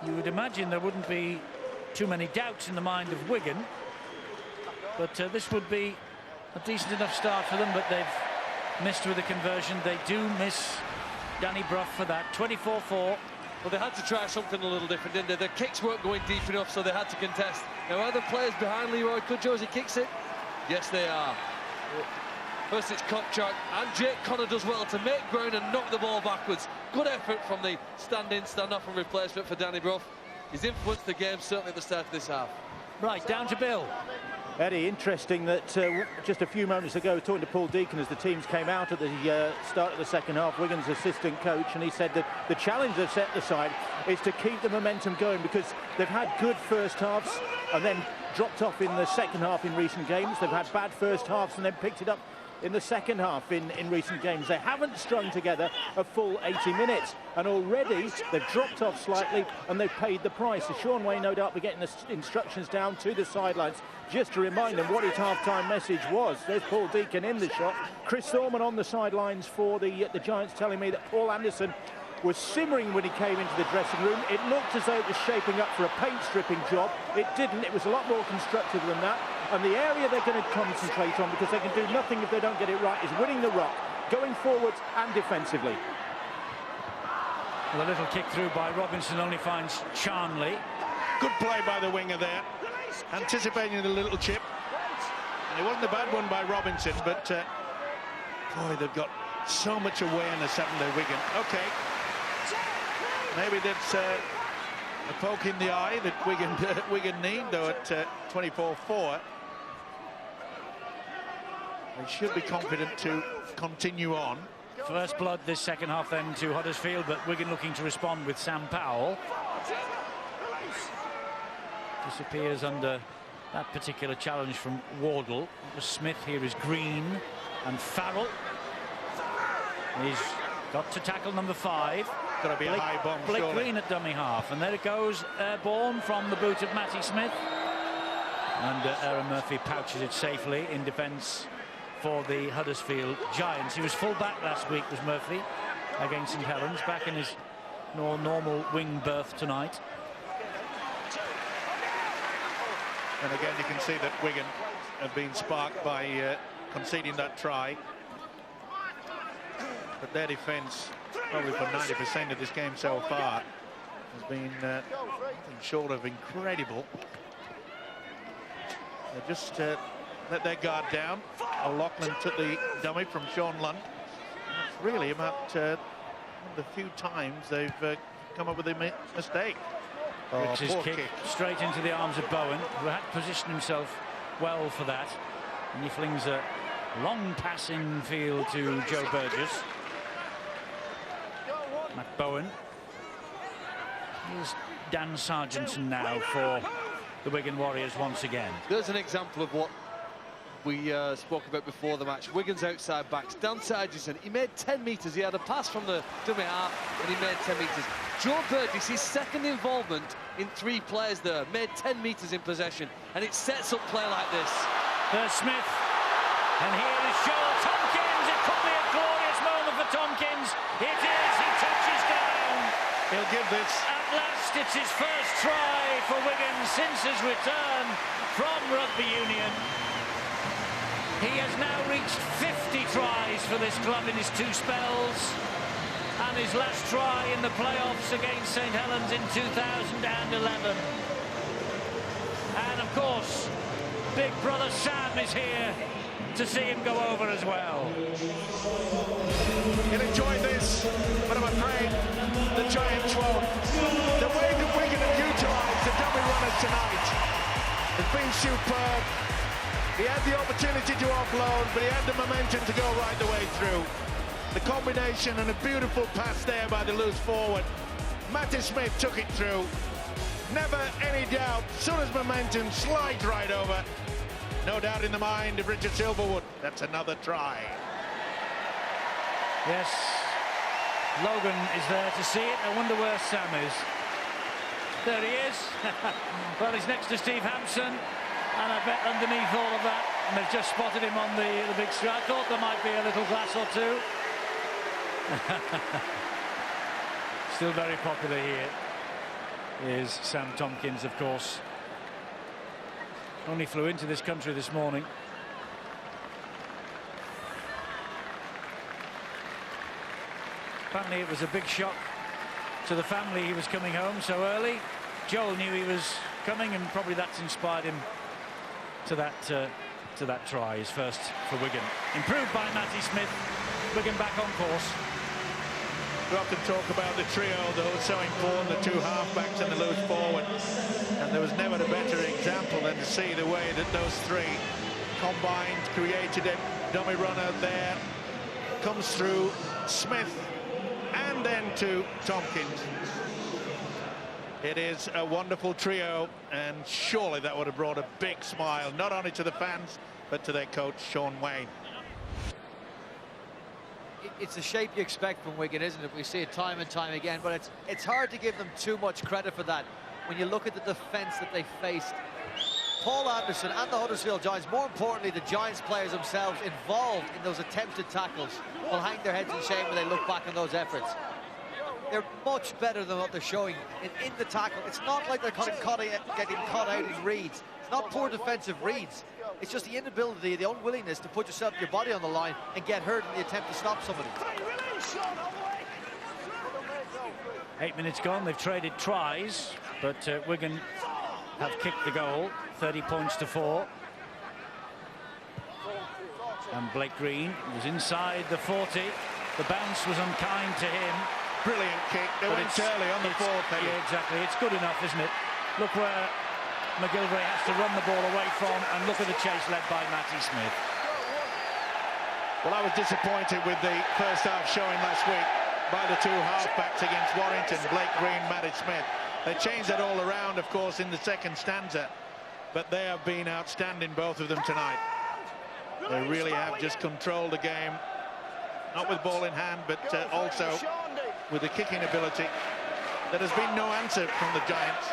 You would imagine there wouldn't be too many doubts in the mind of Wigan, but this would be a decent enough start for them, but they've missed with the conversion. They do miss Danny Brough for that. 24-4. Well, they had to try something a little different, didn't they? The kicks weren't going deep enough, so they had to contest. Now, are the players behind Leroy Cudjoe as he kicks it? Yes, they are. First it's Kopchak, and Jake Connor does well to make ground and knock the ball backwards. Good effort from the stand-in, stand-off and replacement for Danny Brough. He's influenced the game, certainly at the start of this half. Right, down to Bill. Eddie, interesting that just a few moments ago, talking to Paul Deacon as the teams came out at the start of the second half, Wigan's assistant coach, and he said that the challenge they've set aside is to keep the momentum going, because they've had good first halves and then dropped off in the second half in recent games. They've had bad first halves and then picked it up in the second half in recent games. They haven't strung together a full 80 minutes, and already they've dropped off slightly and they've paid the price. So Sean Wayne no doubt be getting the instructions down to the sidelines just to remind them what his half-time message was. There's Paul Deacon in the shot. Chris Thorman on the sidelines for the Giants telling me that Paul Anderson was simmering when he came into the dressing room. It looked as though it was shaping up for a paint stripping job. It didn't. It was a lot more constructive than that. And the area they're going to concentrate on, because they can do nothing if they don't get it right, is winning the rock, going forwards and defensively. Well, a little kick through by Robinson only finds Charnley. Good play by the winger there, anticipating the little chip. And it wasn't a bad one by Robinson, but boy, they've got so much awareness, haven't they, Wigan? Okay. Maybe that's a poke in the eye that Wigan need, though, at 24-4. They should be confident to continue on. First blood this second half then to Huddersfield, but Wigan looking to respond with Sam Powell. Disappears under that particular challenge from Wardle. It was Smith, here is Green and Farrell. He's got to tackle number 5. Got to be a high bomb, Blake surely. Green at dummy half, and there it goes, airborne from the boot of Matty Smith. And Aaron Murphy pouches it safely in defence for the Huddersfield Giants. He was full back last week, was Murphy, against St Helens, back in his more normal wing berth tonight. And again, you can see that Wigan have been sparked by conceding that try. But their defence, probably for 90% of this game so far, has been nothing short of incredible. They just let their guard down. O'Loughlin took the dummy from Sean Lunt. It's really about one of the few times they've come up with a mistake. Ricks' kick straight into the arms of Bowen, who had positioned himself well for that. And he flings a long passing field to Joe Burgess. Matt Bowen. Here's Dan Sargentson now for the Wigan Warriors once again. There's an example of what we spoke about before the match. Wigan's outside backs. Dan Sargentson, he made 10 metres. He had a pass from the dummy half and he made 10 metres. Joe Burgess, his second involvement in 3 plays there, made 10 metres in possession, and it sets up play like this. There's Smith, and here is Joel Tompkins. It could be a glorious moment for Tompkins. It is. He touches down. He'll give this. At last, it's his first try for Wigan since his return from rugby union. He has now reached 50 tries for this club in his 2 spells. And his last try in the playoffs against St Helens in 2011. And of course, big brother Sam is here to see him go over as well. He'll enjoy this, but I'm afraid the Giants won't. The way that Wigan have utilised the dummy runners tonight has been superb. He had the opportunity to offload, but he had the momentum to go right the way through. The combination and a beautiful pass there by the loose forward. Matty Smith took it through. Never any doubt. Soon as momentum slides right over. No doubt in the mind of Richard Silverwood. That's another try. Yes. Logan is there to see it. I wonder where Sam is. There he is. Well, he's next to Steve Hampson. And I bet underneath all of that, and they've just spotted him on the big screen. I thought there might be a little glass or two. Still very popular here is Sam Tompkins, of course. Only flew into this country this morning. Apparently it was a big shock to the family he was coming home so early. Joel knew he was coming, and probably that's inspired him to that try, his first for Wigan. Improved by Matty Smith. Wigan back on course. We often talk about the trio, though, so important, the 2 halfbacks and the loose forward. And there was never a better example than to see the way that those 3 combined, created a dummy runner there. Comes through Smith and then to Tompkins. It is a wonderful trio, and surely that would have brought a big smile, not only to the fans, but to their coach, Sean Wayne. It's the shape you expect from Wigan, isn't it? We see it time and time again, but it's hard to give them too much credit for that when you look at the defence that they faced. Paul Anderson and the Huddersfield Giants, more importantly the Giants players themselves involved in those attempted tackles, will hang their heads in shame when they look back on those efforts. They're much better than what they're showing in the tackle. It's not like they're getting caught out in reads. It's not poor defensive reads. It's just the inability, the unwillingness to put your body on the line and get hurt in the attempt to stop somebody. 8 minutes gone. They've traded tries, but Wigan have kicked the goal. 30 points to 4. And Blake Green was inside the 40. The bounce was unkind to him. Brilliant kick. They went early on the 4th. Yeah, exactly. It's good enough, isn't it? Look where McGilvray has to run the ball away from, and look at the chase led by Matty Smith. Well, I was disappointed with the first half showing last week by the 2 halfbacks against Warrington, Blake Green, Matty Smith. They changed that all around, of course, in the second stanza, but they have been outstanding, both of them tonight. They really have just controlled the game, not with ball in hand, but also with the kicking ability. There has been no answer from the Giants.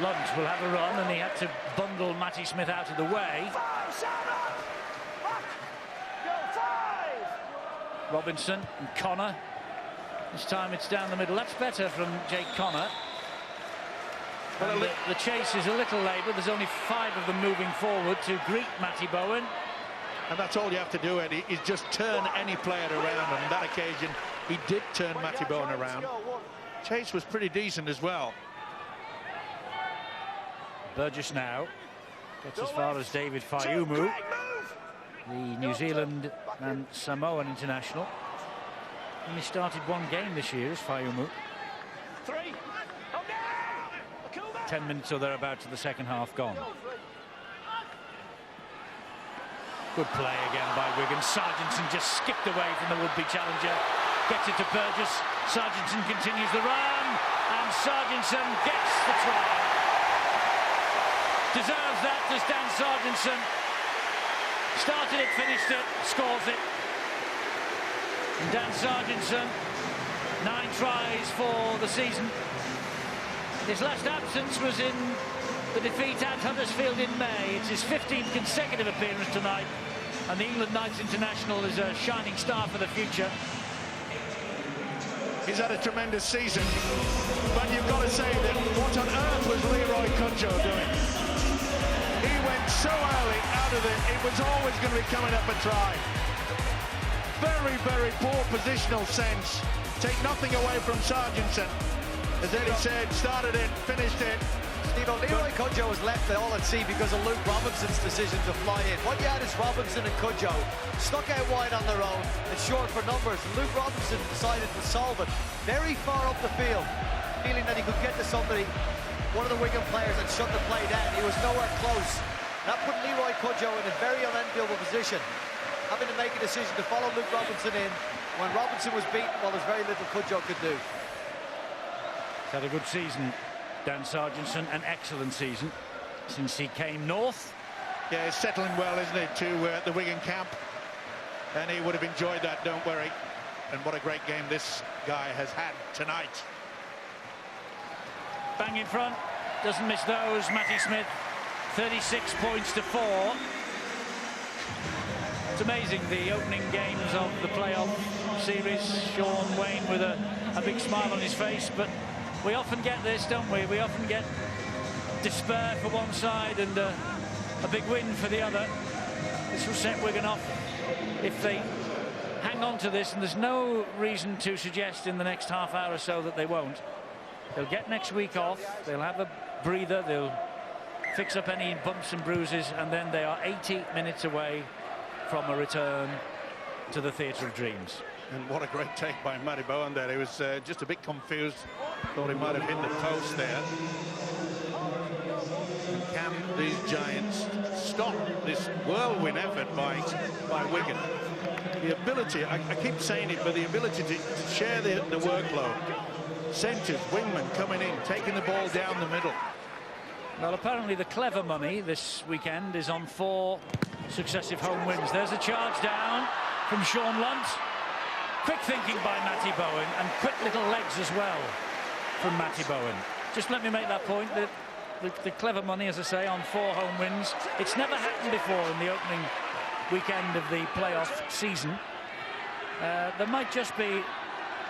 Lunt will have a run, and he had to bundle Matty Smith out of the way. Robinson and Connor. This time it's down the middle. That's better from Jake Connor. Well, the chase is a little laboured. There's only 5 of them moving forward to greet Matty Bowen. And that's all you have to do, Eddie, is just turn any player around. On that occasion, he did turn Matty Bowen around. Chase was pretty decent as well. Burgess now gets as far as David Fayumu, the New Zealand and Samoan international. Only started 1 game this year as Fayumu. 10 minutes or thereabouts to the second half gone. Good play again by Wigan. Sargentson just skipped away from the would-be challenger. Gets it to Burgess. Sargentson continues the run. And Sargentson gets the try. Deserves that, does Dan Sargentson. Started it, finished it, scores it. And Dan Sargentson, 9 tries for the season. His last absence was in the defeat at Huddersfield in May. It's his 15th consecutive appearance tonight, and the England Knights international is a shining star for the future. He's had a tremendous season, but you've got to say that what on earth was Leroy Cudjoe doing? He went so early out of it was always going to be coming up a try. Very, very poor positional sense. Take nothing away from Sargentson. As Eddie said, started it, finished it. Leroy Cudjoe was left all at sea because of Luke Robinson's decision to fly in. What you had is Robinson and Cudjoe stuck out wide on their own. It's short for numbers. Luke Robinson decided to solve it very far up the field, feeling that he could get to somebody, one of the Wigan players, and shut the play down. He was nowhere close. That put Leroy Cudjoe in a very unenviable position, having to make a decision to follow Luke Robinson in when Robinson was beaten. Well, there's very little Cudjoe could do. He's had a good season, Dan Sargentson, an excellent season since he came north. Yeah, he's settling well, isn't he, to the Wigan camp. And he would have enjoyed that, don't worry. And what a great game this guy has had tonight. Bang in front, doesn't miss those. Matty Smith, 36 points to 4. It's amazing, the opening games of the playoff series. Sean Wayne with a big smile on his face, but we often get this, don't we? We often get despair for one side and a big win for the other. This will set Wigan off if they hang on to this, and there's no reason to suggest in the next half hour or so that they won't. They'll get next week off, they'll have a breather, they'll fix up any bumps and bruises, and then they are 80 minutes away from a return to the Theatre of Dreams. And what a great take by Matty Bowen there. He was just a bit confused. Thought he might have hit the post there. And can these Giants stop this whirlwind effort by Wigan? The ability, I keep saying it, but the ability to share the workload. Centres, wingmen coming in, taking the ball down the middle. Well, apparently the clever money this weekend is on 4 successive home wins. There's a charge down from Sean Lunt. Quick thinking by Matty Bowen, and quick little legs as well from Matty Bowen. Just let me make that point, that the clever money, as I say, on 4 home wins. It's never happened before in the opening weekend of the playoff season. There might just be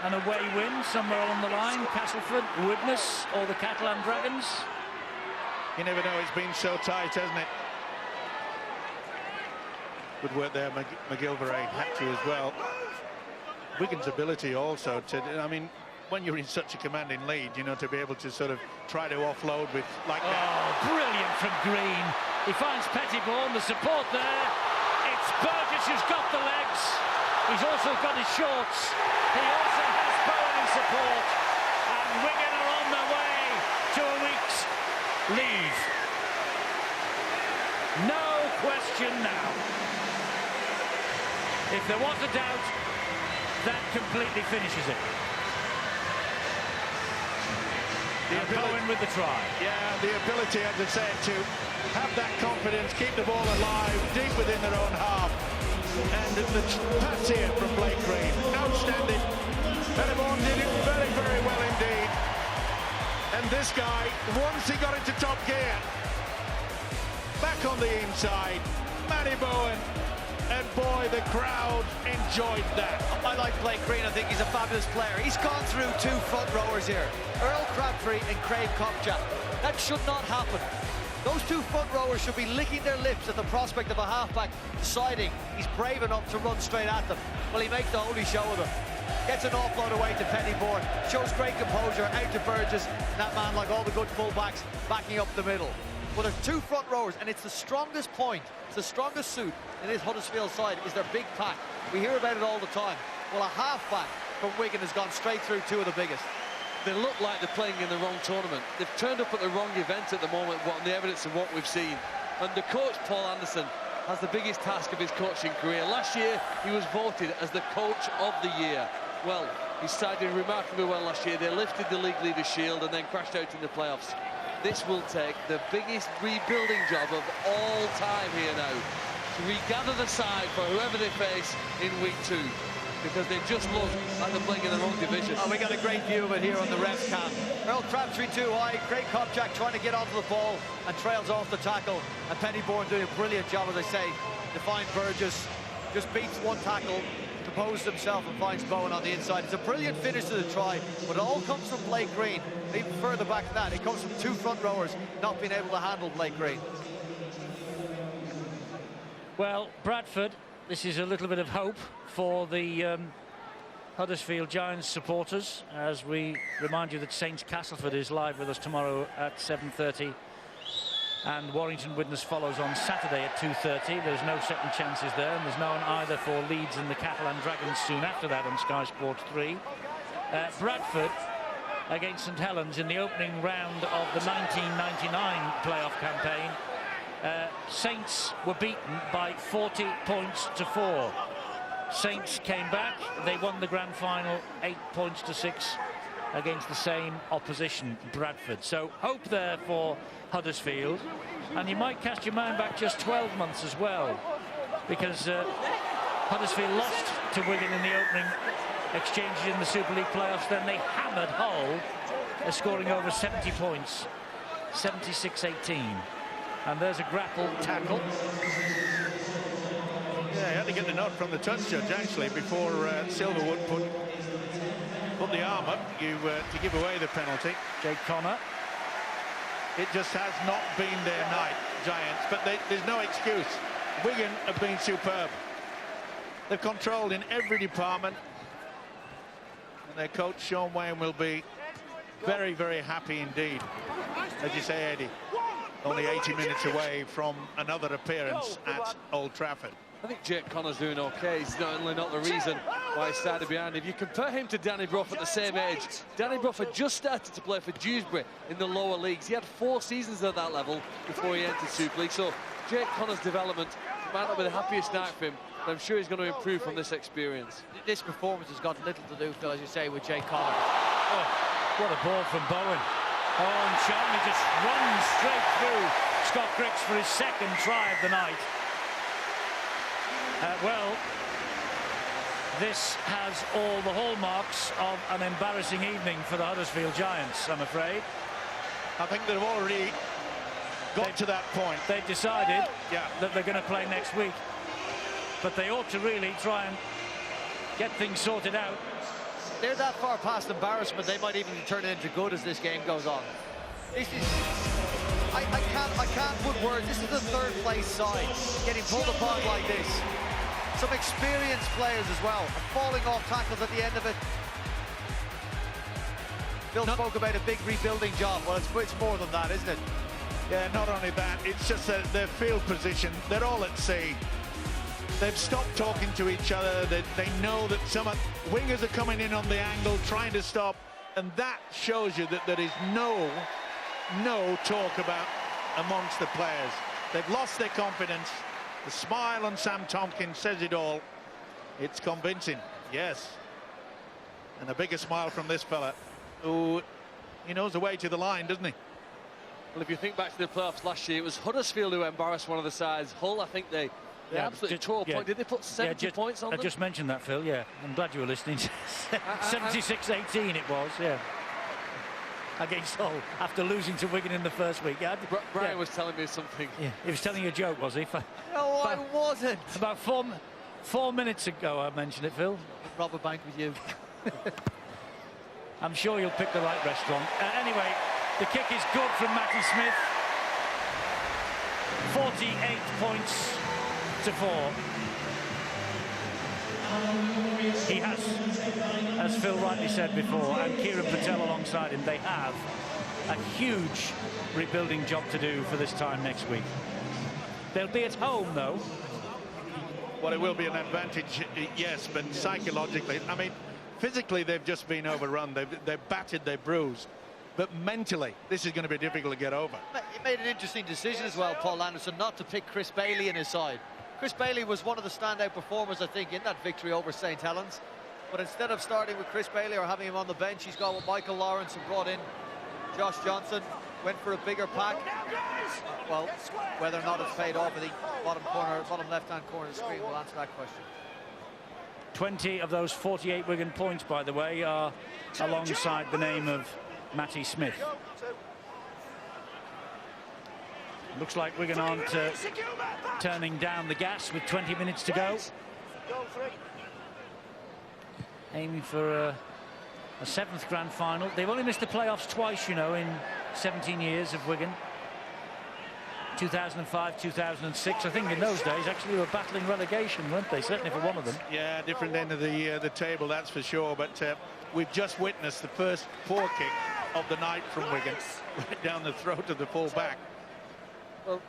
an away win somewhere along the line. Castleford, Widnes, or the Catalan Dragons. You never know, it's been so tight, hasn't it? Good work there, McGilvray had to as well. Wigan's ability also to, I mean, when you're in such a commanding lead, you know, to be able to sort of try to offload with like that. Oh, brilliant from Green. He finds Pettiborn, the support there. It's Burgess who's got the legs. He's also got his shorts. He also has Bowen in support. And Wigan are on their way to a week's leave. No question now. If there was a doubt, that completely finishes it. And Bowen with the try. Yeah, the ability, as I said, to have that confidence, keep the ball alive, deep within their own half. And the pass here from Blake Green, outstanding. Pettiborn did it very, very well indeed. And this guy, once he got into top gear, back on the inside, Matty Bowen and boy, the crowd enjoyed that. I like Blake Green. I think he's a fabulous player. He's gone through 2 front rowers here, Earl Crabtree and Craig Kopchak. That should not happen. Those 2 front rowers should be licking their lips at the prospect of a halfback deciding he's brave enough to run straight at them. Well, he makes the holy show of them. Gets an offload away to Pennybourne, shows great composure out to Burgess, and that man, like all the good fullbacks, backing up the middle. Well, there's 2 front rowers, and it's the strongest point, it's the strongest suit in this Huddersfield side, is their big pack. We hear about it all the time. Well, a halfback from Wigan has gone straight through 2 of the biggest. They look like they're playing in the wrong tournament. They've turned up at the wrong event at the moment, on the evidence of what we've seen. Under coach Paul Anderson has the biggest task of his coaching career. Last year, he was voted as the coach of the year. Well, he started remarkably well last year. They lifted the League Leaders' Shield and then crashed out in the playoffs. This will take the biggest rebuilding job of all time here now to regather the side for whoever they face in week 2. Because they just look like they're playing in the wrong division. Oh, we got a great view of it here on the ref cam. Earl Crabtree too high, Craig Kopchak trying to get onto the ball and trails off the tackle. And Pennybourne doing a brilliant job, as I say, to find Burgess. Just beats 1 tackle, composes himself and finds Bowen on the inside. It's a brilliant finish to the try, but it all comes from Blake Green. Even further back than that, it comes from 2 front rowers not being able to handle Blake Green. Well, Bradford, this is a little bit of hope for the Huddersfield Giants supporters, as we remind you that Saints Castleford is live with us tomorrow at 7:30, and Warrington Widnes follows on Saturday at 2:30. There's no second chances there, and there's none either for Leeds and the Catalan Dragons soon after that on Sky Sports 3. Bradford against St Helens in the opening round of the 1999 playoff campaign. Saints were beaten by 40 points to 4. Saints came back, they won the grand final 8 points to 6 against the same opposition, Bradford. So hope there for Huddersfield, and you might cast your mind back just 12 months as well, because Huddersfield lost to Wigan in the opening exchanges in the Super League playoffs. Then they hammered Hull, scoring over 70 points, 76-18. And there's a grapple tackle. Yeah, he had to get the nod from the touch judge, actually, before Silverwood put the arm up to give away the penalty. Jake Connor. It just has not been their night, Giants, but there's no excuse. Wigan have been superb. They've controlled in every department, and their coach, Sean Wayne, will be very, very happy indeed. As you say, Eddie, only 80 minutes away from another appearance at Old Trafford. I think Jake Connor's doing okay. He's certainly not the reason why he started behind. If you compare him to Danny Brough at the same age, Danny Brough had just started to play for Dewsbury in the lower leagues. He had 4 seasons at that level before he entered Super League. So Jake Connor's development might not be the happiest night for him, but I'm sure he's going to improve from this experience. This performance has got little to do, Phil, as you say, with Jake Connor. Oh, what a ball from Bowen. Oh, and Charlton just runs straight through Scott Griggs for his 2nd try of the night. Well, this has all the hallmarks of an embarrassing evening for the Huddersfield Giants, I'm afraid. I think they've already got to that point. They've decided that they're going to play next week. But they ought to really try and get things sorted out. They're that far past embarrassment, they might even turn it into good as this game goes on. This is... I can't put words. This is the 3rd place side getting pulled apart like this. Some experienced players as well, falling off tackles at the end of it. Bill spoke about a big rebuilding job. Well, it's more than that, isn't it? Yeah, not only that, it's just that their field position, they're all at sea. They've stopped talking to each other. They know that some wingers are coming in on the angle, trying to stop, and that shows you that there is no talk about amongst the players. They've lost their confidence. The smile on Sam Tompkins says it all. It's convincing, yes. And a bigger smile from this fella, who he knows the way to the line, doesn't he? Well, if you think back to the playoffs last year, it was Huddersfield who embarrassed one of the sides. Hull, I think they absolutely tore a point. Did they put 70 points on them? I just mentioned that, Phil, yeah. I'm glad you were listening. 76-18 it was, yeah. against Hull after losing to Wigan in the first week. Yeah, Brian was telling me something. Yeah, he was telling you a joke, was he? No, I wasn't. About 4 minutes ago, I mentioned it, Phil. Rob a bank with you. I'm sure you'll pick the right restaurant. Anyway, the kick is good from Matty Smith. 48 points to 4. He has, as Phil rightly said before, and Kieran Patel alongside him, they have a huge rebuilding job to do for this time next week. They'll be at home, though. Well, it will be an advantage, yes, but psychologically, I mean, physically they've just been overrun. They've battered, they've bruised. But mentally, this is going to be difficult to get over. He made an interesting decision as well, Paul Anderson, not to pick Chris Bailey in his side. Chris Bailey was one of the standout performers, I think, in that victory over St Helens. But instead of starting with Chris Bailey or having him on the bench, he's gone with Michael Lawrence and brought in Josh Johnson. Went for a bigger pack. Well, whether or not it's paid off, I think bottom left-hand corner of the screen will answer that question. 20 of those 48 Wigan points, by the way, are alongside the name of Matty Smith. Looks like Wigan aren't turning down the gas with 20 minutes to go. Aiming for a 7th grand final. They've only missed the playoffs twice, you know, in 17 years of Wigan. 2005, 2006. I think in those days, actually, they were battling relegation, weren't they? Certainly for one of them. Yeah, different end of the table, that's for sure. But we've just witnessed the first poor kick of the night from Wigan, right down the throat of the full-back.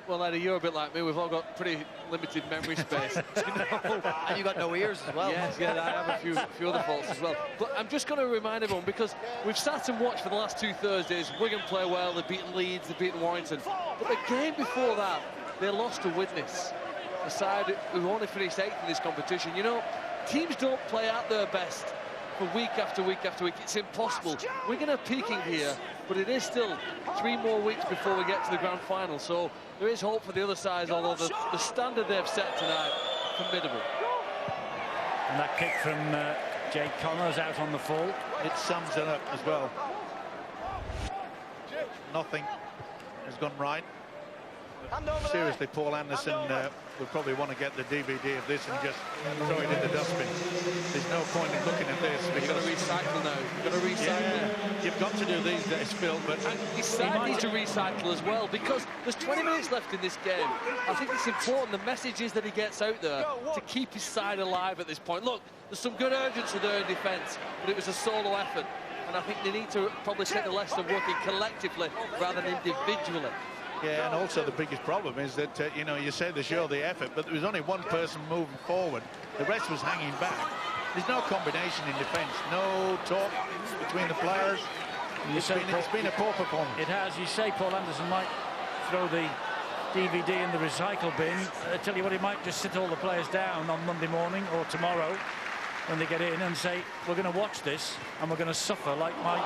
Well, Eddie, you're a bit like me. We've all got pretty limited memory space. And you got no ears as well. Yes, yeah, I have a few other faults as well. But I'm just going to remind everyone, because we've sat and watched for the last 2 Thursdays. Wigan play well. They've beaten Leeds. They've beaten Warrington. But the game before that, they lost to Widnes, a side who only finished 8th in this competition. You know, teams don't play out their best for week after week after week. It's impossible. Wigan are peaking here, but it is still 3 more weeks before we get to the grand final. So there is hope for the other side, although the standard they've set tonight, formidable. And that kick from Jake Connors out on the full. It sums it up as well. Nothing has gone right. But seriously, Paul Anderson would probably want to get the DVD of this and just throw it in the dustbin. There's no point in looking at this because... You've got to recycle now. You've got to recycle. Yeah, you've got to do these days, Phil, but... And his side needs to recycle as well, because there's 20 minutes left in this game. I think it's important, the message is that he gets out there to keep his side alive at this point. Look, there's some good urgency there in defence, but it was a solo effort. And I think they need to probably take the lesson of working collectively rather than individually. Yeah, and also the biggest problem is that, you know, you say they show the effort, but there was only one person moving forward. The rest was hanging back. There's no combination in defence, no talk between the players. It's been a poor performance. It has. You say Paul Anderson might throw the DVD in the recycle bin. I tell you what, he might just sit all the players down on Monday morning or tomorrow when they get in and say, we're going to watch this and we're going to suffer like my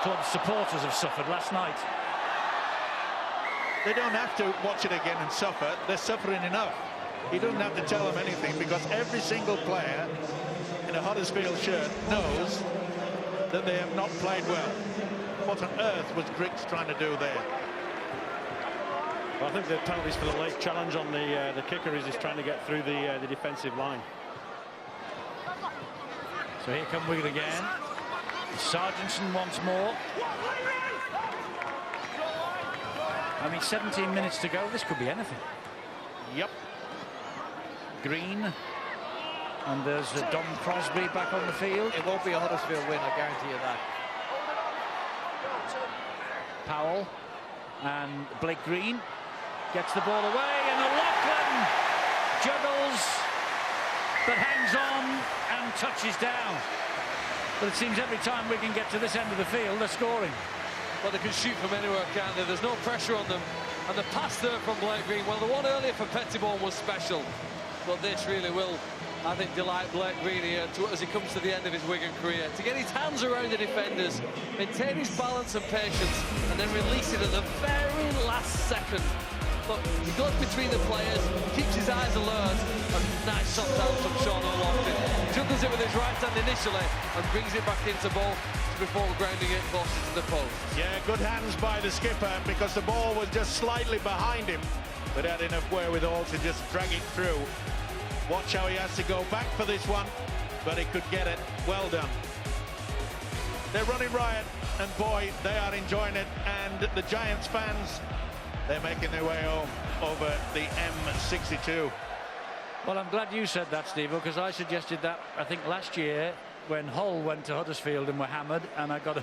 club's supporters have suffered last night. They don't have to watch it again and suffer. They're suffering enough. He doesn't have to tell them anything, because every single player in a Huddersfield shirt knows that they have not played well. What on earth was Griggs trying to do there? Well, I think the penalties for the late challenge on the kicker is he's trying to get through the defensive line. So here come Wigan again. Sargentson once more. I mean, 17 minutes to go. This could be anything. Yep. Green. And there's Dom Crosby back on the field. It won't be a Huddersfield win, I guarantee you that. Powell and Blake Green gets the ball away, and O'Loughlin juggles, but hangs on and touches down. But it seems every time we can get to this end of the field, they're scoring. Well, they can shoot from anywhere, can't they? There's no pressure on them. And the pass there from Blake Green, well, the one earlier for Pettibone was special. But this really will, I think, delight Blake Green here as he comes to the end of his Wigan career. To get his hands around the defenders, maintain his balance and patience, and then release it at the very last second Look, he goes between the players, keeps his eyes alert, and nice soft hands from Sean O'Loughlin. Juggles it with his right hand initially and brings it back into ball before grounding it close to the post. Yeah, good hands by the skipper because the ball was just slightly behind him, but had enough wherewithal to just drag it through. Watch how he has to go back for this one, but he could get it. Well done. They're running riot, and boy, they are enjoying it. And the Giants fans, they're making their way home over the M62. Well, I'm glad you said that, Steve, because I suggested that, I think, last year when Hull went to Huddersfield and were hammered, and I got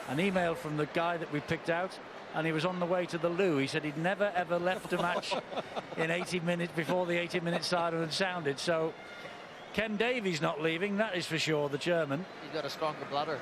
an email from the guy that we picked out, and he was on the way to the loo. He said he'd never, ever left a match in 80 minutes before the 80-minute siren had sounded. So Ken Davies not leaving, that is for sure, the German. He's got a stronger bladder.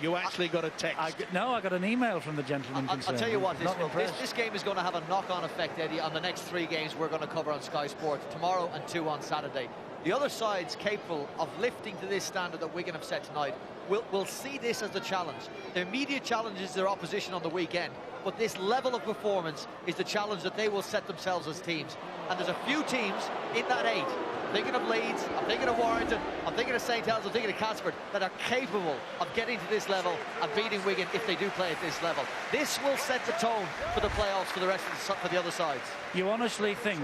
You actually got a text? No, I got an email from the gentleman concerned. I'll tell you what, this game is going to have a knock-on effect, Eddie, on the next 3 games we're going to cover on Sky Sports, tomorrow and 2 on Saturday. The other side's capable of lifting to this standard that Wigan have set tonight. We'll see this as the challenge. The immediate challenge is their opposition on the weekend, but this level of performance is the challenge that they will set themselves as teams. And there's a few teams in that 8, I'm thinking of Leeds, I'm thinking of Warrington, I'm thinking of St. Helens, I'm thinking of Casper, that are capable of getting to this level and beating Wigan if they do play at this level. This will set the tone for the playoffs for the rest of for the other sides. You honestly think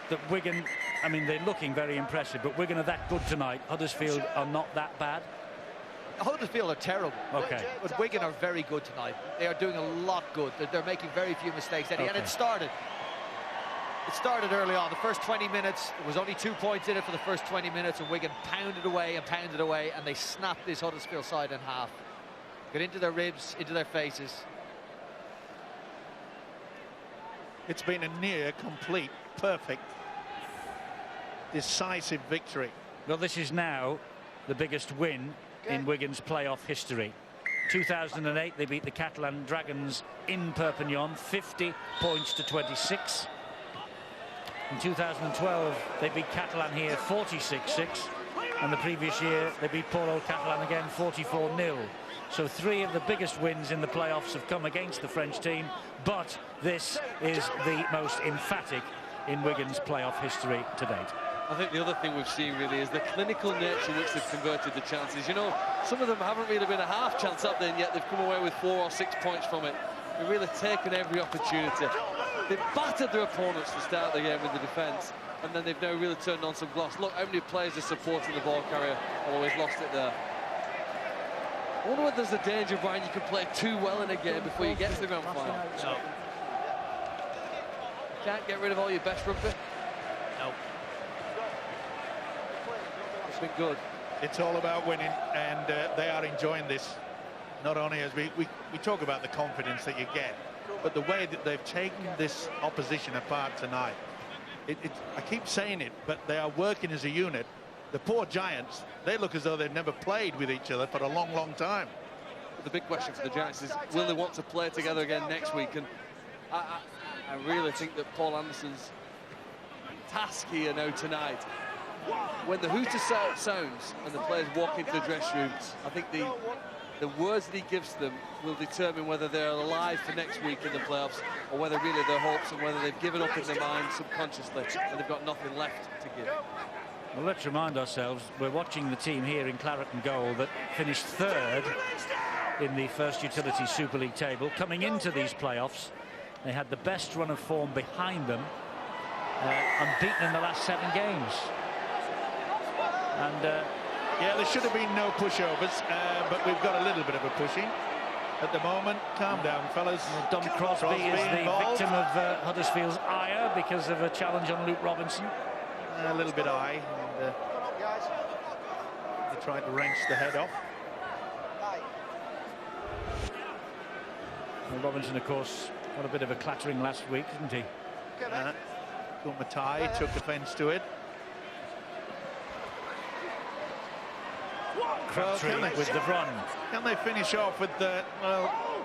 that Wigan, I mean, they're looking very impressive, but Wigan are that good tonight? Huddersfield are not that bad? Huddersfield are terrible. Okay. But Wigan are very good tonight. They are doing a lot good. They're making very few mistakes, Eddie. Okay. And it started early on. The first 20 minutes, there was only 2 points in it for the first 20 minutes, and Wigan pounded away, and they snapped this Huddersfield side in half. Got into their ribs, into their faces. It's been a near complete, perfect, decisive victory. Well, this is now the biggest win in Wigan's playoff history. 2008, they beat the Catalan Dragons in Perpignan, 50 points to 26. In 2012, they beat Catalan here 46-6. And the previous year, they beat poor old Catalan again 44-0. So 3 of the biggest wins in the playoffs have come against the French team. But this is the most emphatic in Wigan's playoff history to date. I think the other thing we've seen really is the clinical nature in which they've converted the chances. You know, some of them haven't really been a half chance up there, and yet they've come away with 4 or 6 points from it. They've really taken every opportunity. They've battered their opponents to start the game with the defence, and then they've now really turned on some gloss. Look how many players are supporting the ball carrier, although he's lost it there. I wonder whether there's a danger, Brian, you can play too well in a game before you get to the grand final. No. Can't get rid of all your best rugby. No. It's been good. It's all about winning, and they are enjoying this. Not only as we talk about the confidence that you get, but the way that they've taken this opposition apart tonight. I keep saying it, but they are working as a unit. The poor Giants, they look as though they've never played with each other for a long, long time. But the big question for the Giants is, will they want to play together again next week? And I really think that Paul Anderson's task here now tonight, when the hooter sounds and the players walk into the dress room, I think the words that he gives them will determine whether they're alive for next week in the playoffs, or whether really their hopes and whether they've given up in their mind subconsciously and they've got nothing left to give. Well, let's remind ourselves, we're watching the team here in claret and gold that finished 3rd in the First Utility Super League table. Coming into these playoffs, they had the best run of form behind them, unbeaten in the last 7 games. And yeah, there should have been no pushovers, but we've got a little bit of a pushing at the moment. Calm down, fellas. Dom Crosby is the involved. victim of Huddersfield's ire because of a challenge on Luke Robinson. A little bit high. And, they tried to wrench the head off. Well, Robinson, of course, got a bit of a clattering last week, didn't he? Matai took offence to it. Crabtree with the run. Can they finish off with well,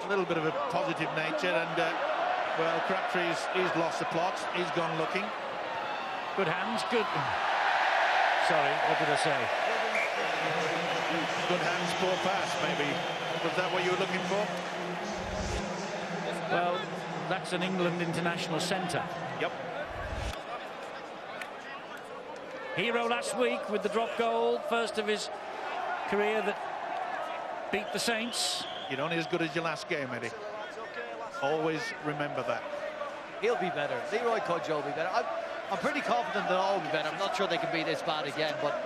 a little bit of a positive nature? And well, Crabtree's he's lost the plot. He's gone looking. Good hands, good. Sorry, what did I say? Good hands, poor pass, maybe. Was that what you were looking for? Well, that's an England international centre. Yep. Hero last week with the drop goal, first of his career that beat the Saints. You're only as good as your last game, Eddie. Always remember that. He'll be better. Leroy Cudjoe will be better. I'm pretty confident they'll all be better. I'm not sure they can be this bad again, but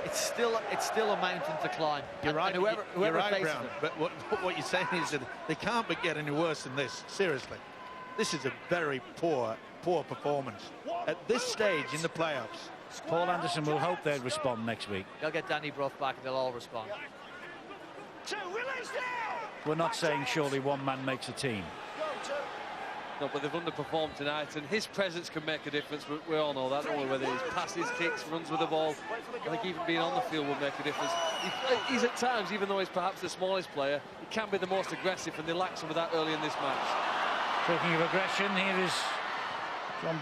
it's still a mountain to climb. You're right. And whoever you're right, faces Brown. them. But what you're saying is that they can't get any worse than this. Seriously, this is a very poor performance at this stage in the playoffs. Paul Anderson will hope they'll respond next week. They'll get Danny Brough back and they'll all respond. We're not saying surely one man makes a team. No, but they've underperformed tonight, and his presence can make a difference. We all know that, don't we? Whether he's passes, kicks, runs with the ball. I think even being on the field will make a difference. He's at times, even though he's perhaps the smallest player, he can be the most aggressive, and they lack some of that early in this match. Talking of aggression, here is John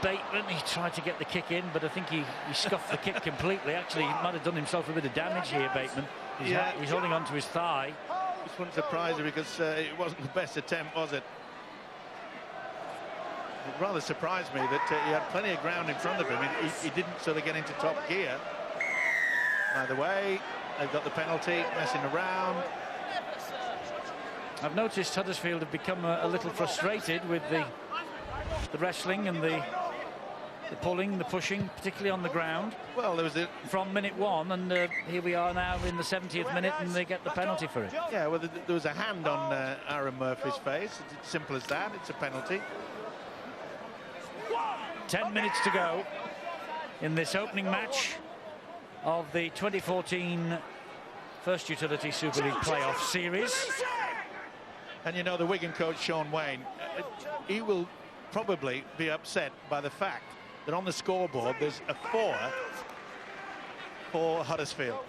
Bateman. He tried to get the kick in, but I think he scuffed the kick completely. Actually, he might have done himself a bit of damage here, Bateman. He's holding on to his thigh. This wouldn't surprise you because it wasn't the best attempt, was it? It rather surprised me that he had plenty of ground in front of him. He didn't sort of get into top gear. Either way, they've got the penalty, messing around. I've noticed Huddersfield have become a little frustrated with the wrestling and the pulling, the pushing, particularly on the ground. Well, there was from minute one, and here we are now in the 70th minute, and they get the penalty for it. Yeah, well, there was a hand on Aaron Murphy's face. It's simple as that. It's a penalty. 10 minutes to go in this opening match of the 2014 First Utility Super League playoff series. And you know, the Wigan coach, Sean Wayne, he will probably be upset by the fact that on the scoreboard there's a 4 for Huddersfield.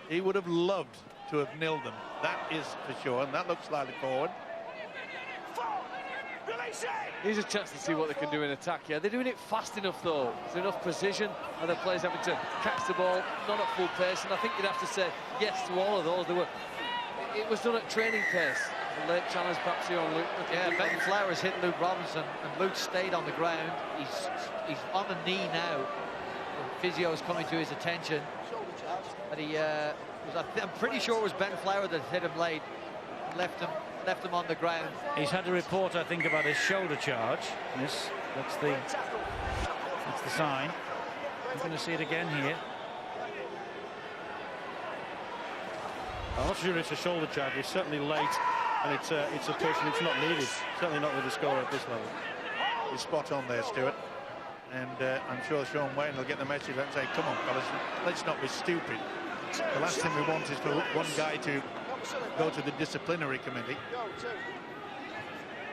He would have loved to have nilled them. That is for sure, and that looks slightly forward. Here's a chance to see what they can do in attack here. They're doing it fast enough, though. Is there enough precision? Are the players having to catch the ball, not at full pace? And I think you'd have to say yes to all of those. It was done at training pace. The late challenge perhaps here on Luke. Yeah, Ben Flowers hit Luke Robinson, and Luke stayed on the ground. He's on the knee now. The physio is coming to his attention. And I'm pretty sure it was Ben Flower that hit him late, left him on the ground. He's had a report, I think, about his shoulder charge. Yes, that's the sign. I'm going to see it again here. I'm not sure it's a shoulder charge. It's certainly late, and it's a push, and it's not needed. Certainly not with the score at this level. You're spot on there, Stuart. And I'm sure Sean Wayne will get the message and say, come on, fellas, let's not be stupid. The last thing we want is for one guy to go to the disciplinary committee.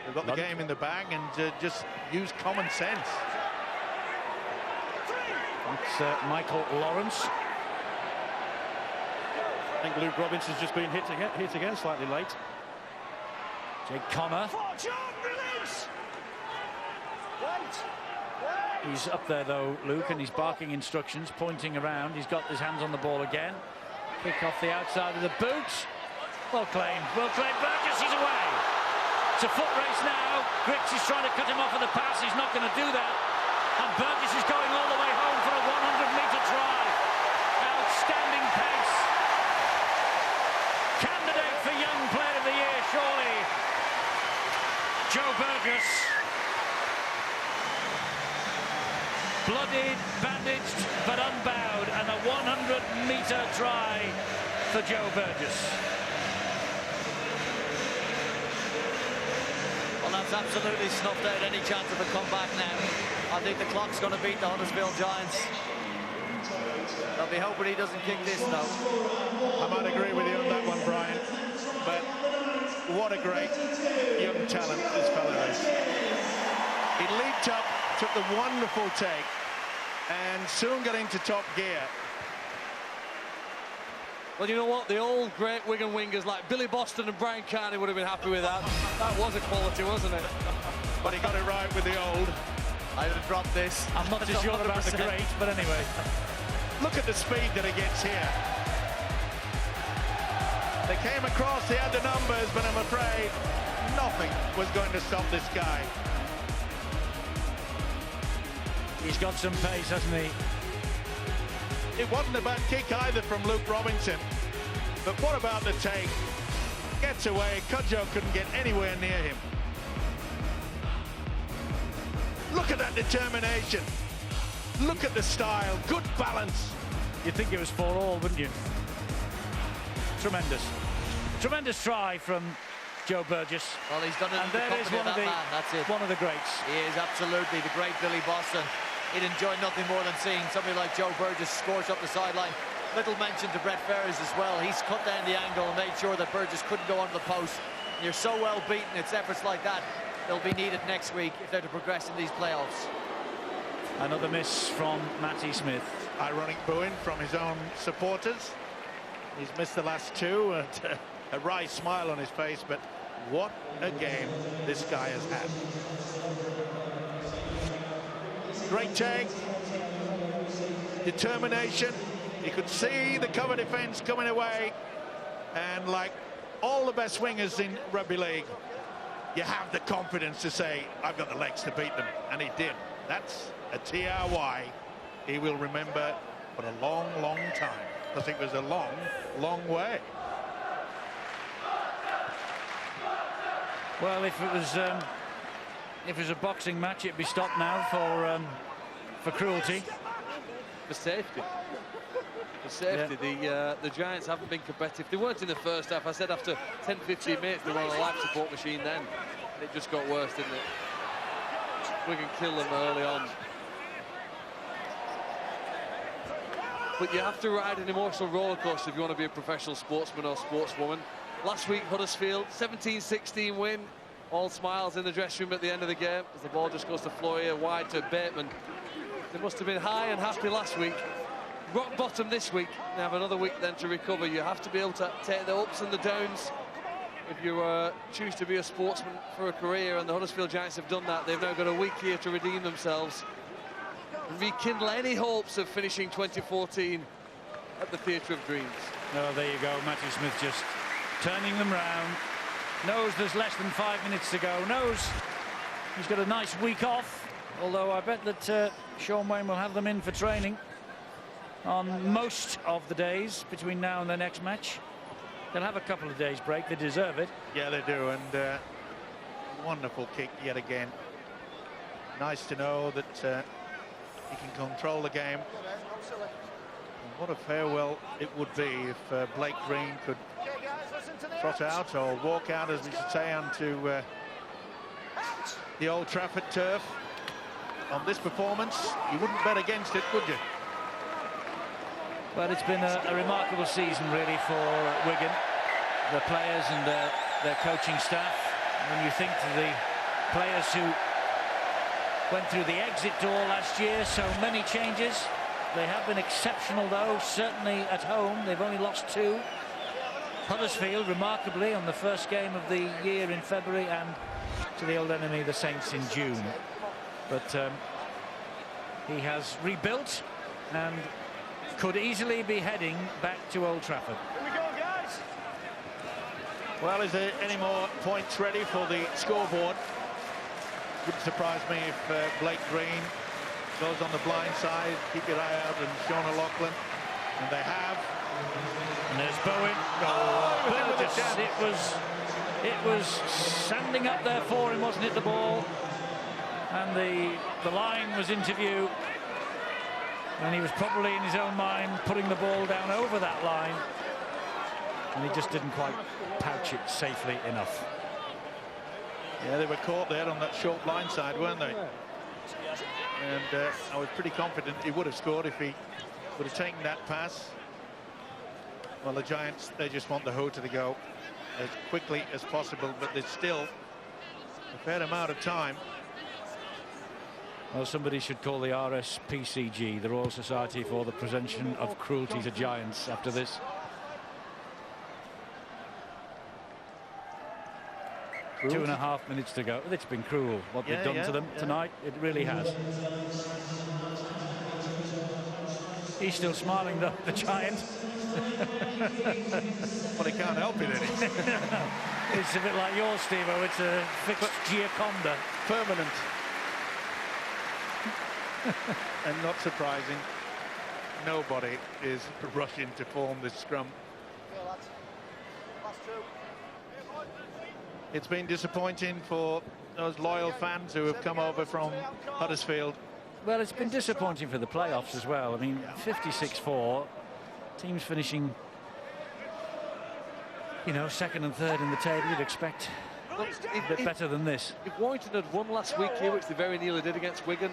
They've got the game in the bag and just use common sense. It's Michael Lawrence. I think Luke Robinson's just been hit again slightly late. Jake Connor. He's up there though, Luke, and he's barking instructions, pointing around. He's got his hands on the ball again. Kick off the outside of the boot. Well claimed. Burgess, he's away. It's a foot race now. Griggs is trying to cut him off with a pass. He's not going to do that. And Burgess is going all the way home for a 100-metre try. Outstanding pace. Candidate for Young Player of the Year, surely. Joe Burgess. Bloodied, bandaged, but unbowed, and a 100-metre try for Joe Burgess. Well, that's absolutely snuffed out any chance of a comeback now. I think the clock's going to beat the Huddersfield Giants. They'll be hoping he doesn't kick this, though. I might agree with you on that one, Brian, but what a great young talent this fella is. He leaped up, took the wonderful take, and soon got into top gear. Well, you know what? The old great Wigan wingers like Billy Boston and Brian Carney would have been happy with that. That was a quality, wasn't it? But he got it right with the old. I would have dropped this. I'm not too sure about the great, but anyway. Look at the speed that he gets here. They came across, they had the numbers, but I'm afraid nothing was going to stop this guy. He's got some pace, hasn't he? It wasn't a bad kick either from Luke Robinson. But what about the take? Gets away. Cudjoe couldn't get anywhere near him. Look at that determination. Look at the style. Good balance. You'd think it was 4-all, wouldn't you? Tremendous. Tremendous try from Joe Burgess. Well, he's done it in the company of that man. That's it. One of the greats. He is absolutely the great Billy Boston. He'd enjoy nothing more than seeing somebody like Joe Burgess scorch up the sideline. Little mention to Brett Ferris as well. He's cut down the angle and made sure that Burgess couldn't go under the post. And you're so well beaten. It's efforts like that they'll be needed next week if they're to progress in these playoffs. Another miss from Matty Smith. Ironic booing from his own supporters. He's missed the last two, and a wry smile on his face, but what a game this guy has had. Great take, determination. You could see the cover defence coming away, and like all the best wingers in rugby league, you have the confidence to say, I've got the legs to beat them, and he did. That's a TRY he will remember for a long, long time, because it was a long, long way. Well, if it was a boxing match, it'd be stopped now for cruelty. For safety. For safety. Yeah. The Giants haven't been competitive. They weren't in the first half. I said after 10-15 minutes they were on a life support machine then. And it just got worse, didn't it? Wigan killed them early on. But you have to ride an emotional roller coaster if you want to be a professional sportsman or sportswoman. Last week, Huddersfield, 17-16 win. All smiles in the dressing room at the end of the game as the ball just goes to Floyer, wide to Bateman. They must have been high and happy last week. Rock bottom this week. They have another week then to recover. You have to be able to take the ups and the downs if you choose to be a sportsman for a career, and the Huddersfield Giants have done that. They've now got a week here to redeem themselves and rekindle any hopes of finishing 2014 at the Theatre of Dreams. Oh, there you go. Matthew Smith just turning them round. Knows there's less than 5 minutes to go. Knows he's got a nice week off. Although I bet that Sean Wayne will have them in for training on most of the days between now and the next match. They'll have a couple of days break. They deserve it. Yeah, they do. And wonderful kick yet again. Nice to know that he can control the game. And what a farewell it would be if Blake Green could trot out or walk out, as we should say, onto the Old Trafford turf. On this performance, you wouldn't bet against it, would you? Well, it's been a remarkable season, really, for Wigan, the players and their coaching staff. When you think to the players who went through the exit door last year, so many changes. They have been exceptional, though, certainly at home. They've only lost 2. Huddersfield, remarkably, on the first game of the year in February, and to the old enemy, the Saints, in June. But he has rebuilt and could easily be heading back to Old Trafford. Here we go, guys. Well, is there any more points ready for the scoreboard? Wouldn't surprise me if Blake Green goes on the blind side. Keep your eye out, and Sean O'Loughlin. And they have. And there's Bowen. Oh, Burgess. It was standing up there for him, wasn't it, the ball? And the line was into view. And he was probably in his own mind putting the ball down over that line. And he just didn't quite pouch it safely enough. Yeah, they were caught there on that short blind side, weren't they? And I was pretty confident he would have scored if he would have taken that pass. Well, the Giants, they just want the hooter to go as quickly as possible, but there's still a fair amount of time. Well, somebody should call the RSPCG, the Royal Society for the Prevention of Cruelty to Giants, after this. Cruelty. 2.5 minutes to go. It's been cruel what they've done to them tonight. It really has. He's still smiling, though, the Giant. But he can't help it any. It's a bit like yours, Steve-O. It's a fixed Gioconda. Permanent. And not surprising, nobody is rushing to form this scrum. It's been disappointing for those loyal fans who have come over from Huddersfield. Well, it's been disappointing for the playoffs as well. I mean, 56-4, teams finishing, you know, second and third in the table. You'd expect a bit better than this. If Warrington had won last week here, which they very nearly did against Wigan,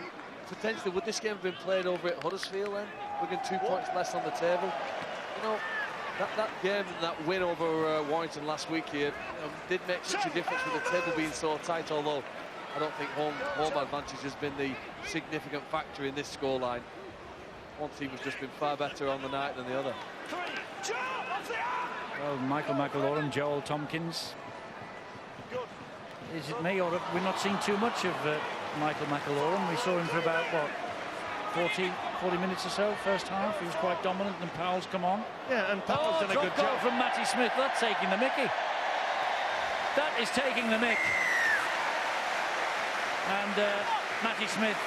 potentially would this game have been played over at Huddersfield then? Wigan 2 points less on the table. You know, that game and that win over Warrington last week here did make such a difference with the table being so tight, although I don't think home advantage has been the significant factor in this scoreline. One team has just been far better on the night than the other. Well, Michael McAlorum, Joel Tompkins. Is it me, or have we not seen too much of Michael McAlorum? We saw him for about, what, 40 minutes or so, first half. He was quite dominant, and Powell's come on. Yeah, and Powell's done a good job. From Matty Smith. That's taking the mickey. That is taking the mick. And Matty Smith,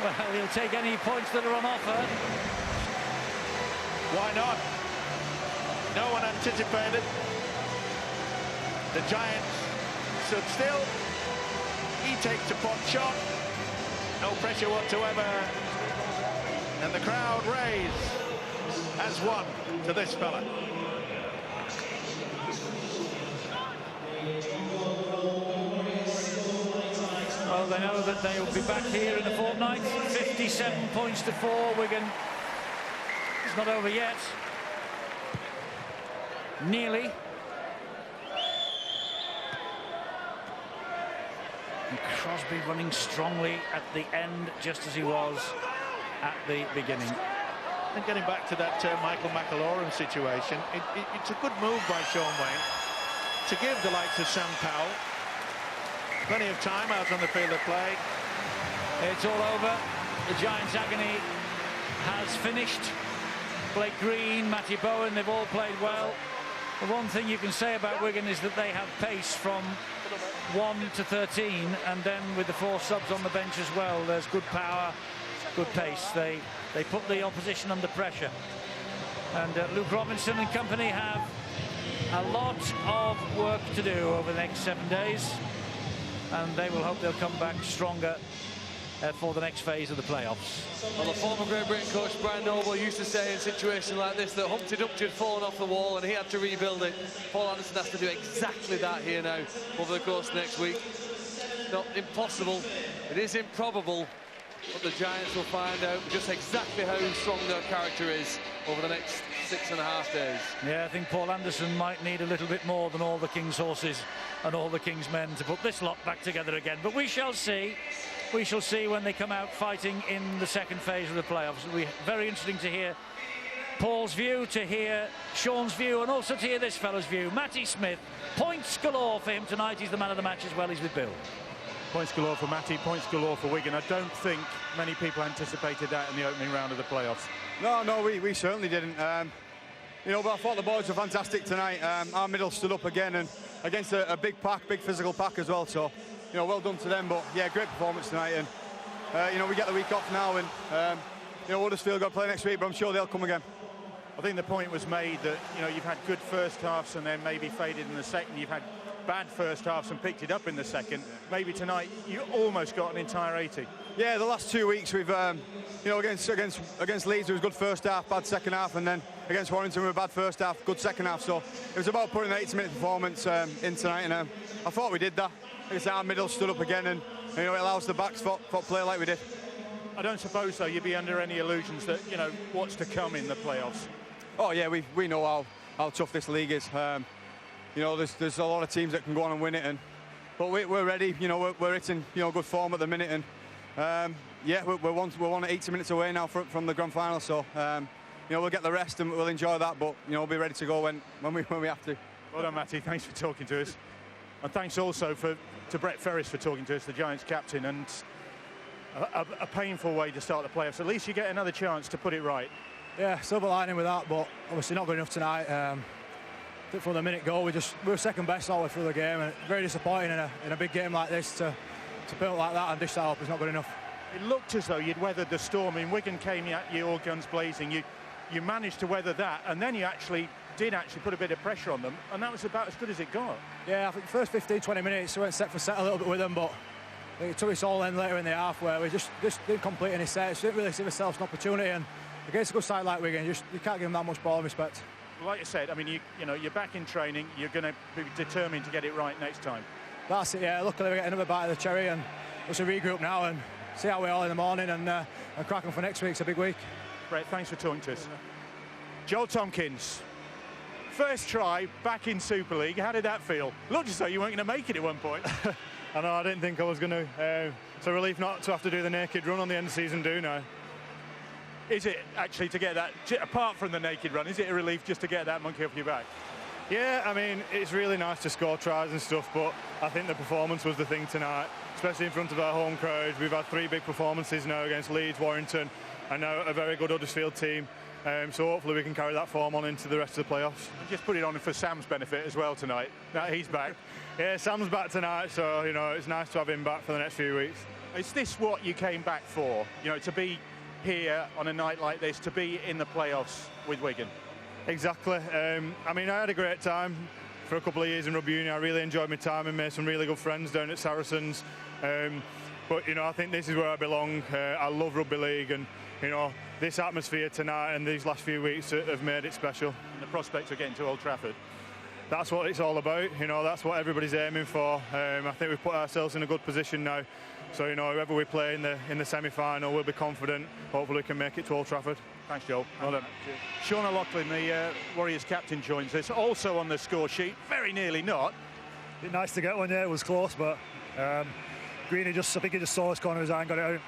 well, he'll take any points that are on offer. Why not? No one anticipated. The Giants stood still. He takes a pot shot. No pressure whatsoever. And the crowd raise as one to this fella. Well, they know that they will be back here in a fortnight. 57 points to 4. Wigan. It's not over yet. Nearly. And Crosby running strongly at the end, just as he was at the beginning. And getting back to that Michael McAlorum situation, it's a good move by Sean Wayne to give the likes of Sam Powell plenty of time out on the field of play. It's all over. The Giants' agony has finished. Blake Green, Matty Bowen, they've all played well. The one thing you can say about Wigan is that they have pace from 1 to 13, and then with the 4 subs on the bench as well, there's good power, good pace. They put the opposition under pressure. And Luke Robinson and company have a lot of work to do over the next 7 days, and they will hope they'll come back stronger for the next phase of the playoffs. Well, the former Great Britain coach Brian Noble used to say in situations like this that Humpty Dumpty had fallen off the wall and he had to rebuild it. Paul Anderson has to do exactly that here now over the course of next week. Not impossible, it is improbable, but the Giants will find out just exactly how strong their character is over the next 6.5 days. Yeah, I think Paul Anderson might need a little bit more than all the King's horses and all the King's men to put this lot back together again. But we shall see. We shall see when they come out fighting in the second phase of the playoffs. It'll be very interesting to hear Paul's view, to hear Sean's view, and also to hear this fella's view. Matty Smith, points galore for him tonight. He's the man of the match as well. He's with Bill. Points galore for Matty, points galore for Wigan. I don't think many people anticipated that in the opening round of the playoffs. No, we certainly didn't. You know, but I thought the boys were fantastic tonight. Our middle stood up again, and against a big pack, big physical pack as well. So, you know, well done to them. But yeah, great performance tonight. And you know, we get the week off now, and you know, Huddersfield got to play next week, but I'm sure they'll come again. I think the point was made that, you know, you've had good first halves and then maybe faded in the second. You've had bad first halves and picked it up in the second. Maybe tonight you almost got an entire 80. Yeah, the last 2 weeks we've, you know, against Leeds it was good first half, bad second half, and then against Warrington we were bad first half, good second half. So it was about putting an 80-minute performance in tonight, and I thought we did that. Like I said, our middle stood up again, and you know, it allows the backs to play like we did. I don't suppose, though, you'd be under any illusions that, you know, what's to come in the playoffs. Oh yeah, we know how tough this league is. You know, there's a lot of teams that can go on and win it, but we're ready. You know, we're hitting, you know, good form at the minute, and yeah, we're 80 minutes away now from the grand final. So you know, we'll get the rest and we'll enjoy that, but you know, we'll be ready to go when we have to. Well done, Matty. Thanks for talking to us, and thanks also to Brett Ferris for talking to us, the Giants captain. And a painful way to start the playoffs. At least you get another chance to put it right. Yeah, silver lining with that, but obviously not good enough tonight. I think from the minute go, we were second best all the way through the game, and very disappointing in a big game like this to build like that and dish that up is not good enough. It looked as though you'd weathered the storm. I mean, Wigan came at you all guns blazing. You managed to weather that, and then you did put a bit of pressure on them, and that was about as good as it got. Yeah, I think the first 15-20 minutes we went set for set a little bit with them, but it took us all in later in the half where we just didn't complete any sets, didn't really give ourselves an opportunity, and against a good side like Wigan, you can't give them that much ball and respect. Like I said, I mean, you know, you're back in training, you're going to be determined to get it right next time. That's it, yeah. Luckily we get another bite of the cherry, and let's regroup now and see how we are in the morning and crack on for next week. It's a big week. Brett, thanks for talking to us. Joel Tompkins, first try back in Super League. How did that feel? Looked as though you weren't going to make it at one point. I know, I didn't think I was going to. It's a relief not to have to do the naked run on the end of the season now. Is it actually to get that, apart from the naked run, is it a relief just to get that monkey off your back? Yeah, I mean, it's really nice to score tries and stuff, but I think the performance was the thing tonight, especially in front of our home crowd. We've had 3 big performances now against Leeds, Warrington, and now a very good Huddersfield team. So hopefully we can carry that form on into the rest of the playoffs. And just put it on for Sam's benefit as well tonight. Now he's back. Yeah, Sam's back tonight, so you know it's nice to have him back for the next few weeks. Is this what you came back for? You know, to be here on a night like this, to be in the playoffs with Wigan? Exactly. I mean, I had a great time for a couple of years in rugby union. I really enjoyed my time and made some really good friends down at Saracens. But you know, I think this is where I belong. I love rugby league, and you know, this atmosphere tonight and these last few weeks have made it special. And the prospect of getting to Old Trafford. That's what it's all about. You know, that's what everybody's aiming for. I think we've put ourselves in a good position now. So you know, whoever we play in the semi-final, we'll be confident. Hopefully, we can make it to Old Trafford. Thanks, Joel. Well done. Sean O'Loughlin, the Warriors captain, joins us. Also on the score sheet, very nearly not. Nice to get one there. It was close, but Greeny I think he just saw his corner of his eye and got it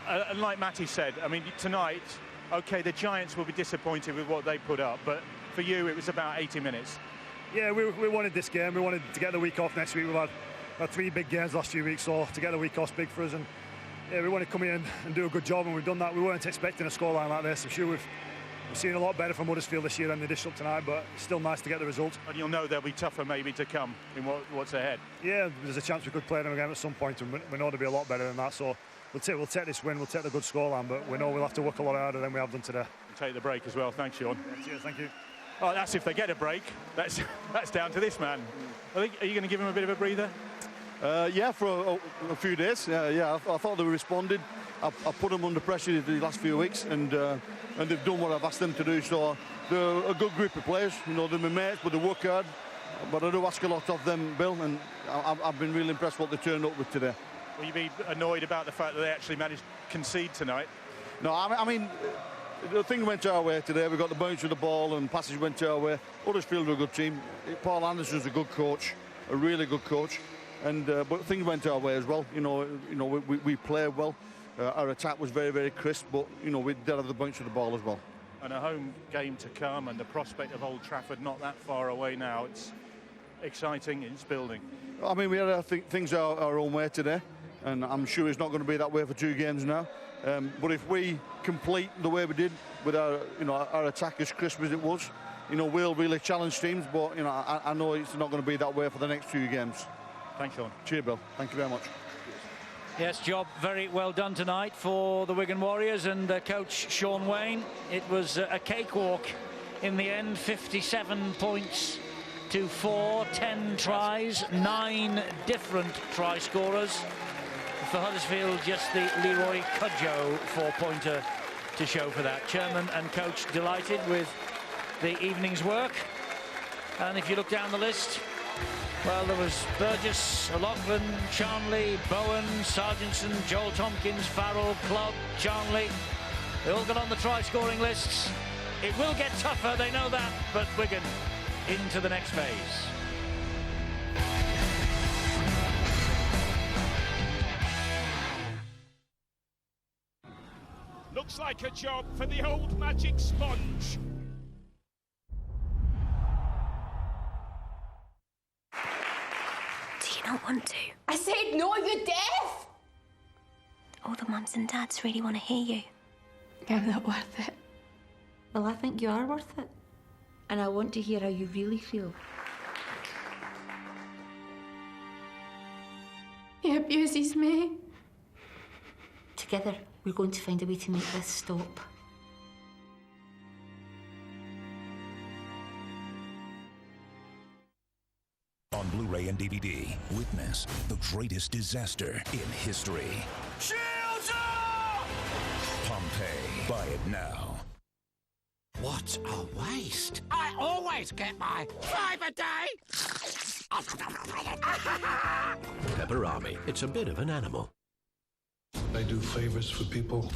out. And like Matty said, I mean, tonight, OK, the Giants will be disappointed with what they put up, but for you, it was about 80 minutes. Yeah, we wanted this game. We wanted to get the week off next week. We've had 3 big games last few weeks, so to get the week off is big for us. And yeah, we want to come in and do a good job, and we've done that. We weren't expecting a scoreline like this. I'm sure we've seen a lot better from Huddersfield this year than they dished up tonight, but it's still nice to get the result. And you'll know they'll be tougher maybe to come in what's ahead. Yeah, there's a chance we could play them again at some point, and we know they'll be a lot better than that. So we'll take this win, we'll take the good scoreline, but we know we'll have to work a lot harder than we have done today. And take the break as well. Thanks, Sean. Yeah, cheers, thank you. Oh, that's if they get a break. That's down to this man. Are you going to give him a bit of a breather? Yeah, for a few days. Yeah, I thought they responded. I put them under pressure the last few weeks, and they've done what I've asked them to do. So they're a good group of players. You know, they're my mates, but they work hard. But I do ask a lot of them, Bill, and I've been really impressed what they turned up with today. Will you be annoyed about the fact that they actually managed to concede tonight? No, I mean, the thing went our way today. We got the bounce of the ball and passes went our way. Huddersfield are a good team. Paul Anderson's a good coach, a really good coach. And but things went our way as well. You know, we played well. Our attack was very, very crisp, but you know, we did have the bounce of the ball as well. And a home game to come, and the prospect of Old Trafford not that far away now. It's exciting. It's building. I mean, we had things our own way today, and I'm sure it's not going to be that way for 2 games now. But if we complete the way we did with our attack as crisp as it was, you know, we'll really challenge teams. But you know, I know it's not going to be that way for the next 2 games. Thanks, Sean. Cheers, Bill. Thank you very much. Yes, job very well done tonight for the Wigan Warriors and coach Sean Wayne. It was a cakewalk in the end. 57 points to 4, 10 tries, 9 different try scorers. For Huddersfield, just the Leroy Cudjoe 4-pointer to show for that. Chairman and coach delighted with the evening's work. And if you look down the list, well, there was Burgess, O'Loughlin, Charnley, Bowen, Sargentson, Joel Tompkins, Farrell, Clubb, Charnley. They all got on the try-scoring lists. It will get tougher, they know that, but Wigan into the next phase. Looks like a job for the old magic sponge. Do you not want to? I said no, you're deaf! all the mums and dads really want to hear you. I'm not worth it. Well, I think you are worth it. And I want to hear how you really feel. He abuses me. Together, we're going to find a way to make this stop. On Blu-ray and DVD, witness the greatest disaster in history. Shields up! Pompeii. Buy it now. What a waste. I always get my 5 a day. Pepperami. It's a bit of an animal. I do favors for people.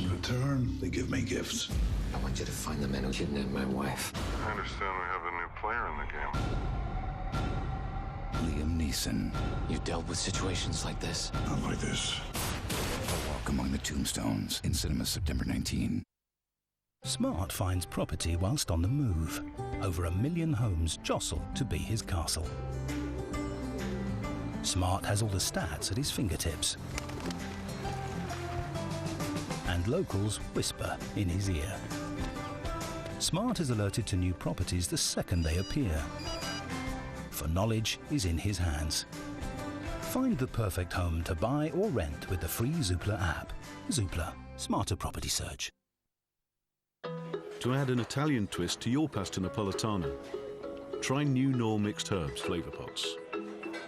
In return, they give me gifts. I want you to find the men who kidnapped my wife. I understand we have a new player in the game. Liam Neeson. You've dealt with situations like this? Not like this. A Walk Among the Tombstones in cinemas September 19. Smart finds property whilst on the move. Over 1 million homes jostle to be his castle. Smart has all the stats at his fingertips. And locals whisper in his ear. Smart is alerted to new properties the second they appear. For knowledge is in his hands. Find the perfect home to buy or rent with the free Zoopla app. Zoopla. Smarter property search. To add an Italian twist to your pasta napoletana, try new Knorr mixed herbs flavor pots.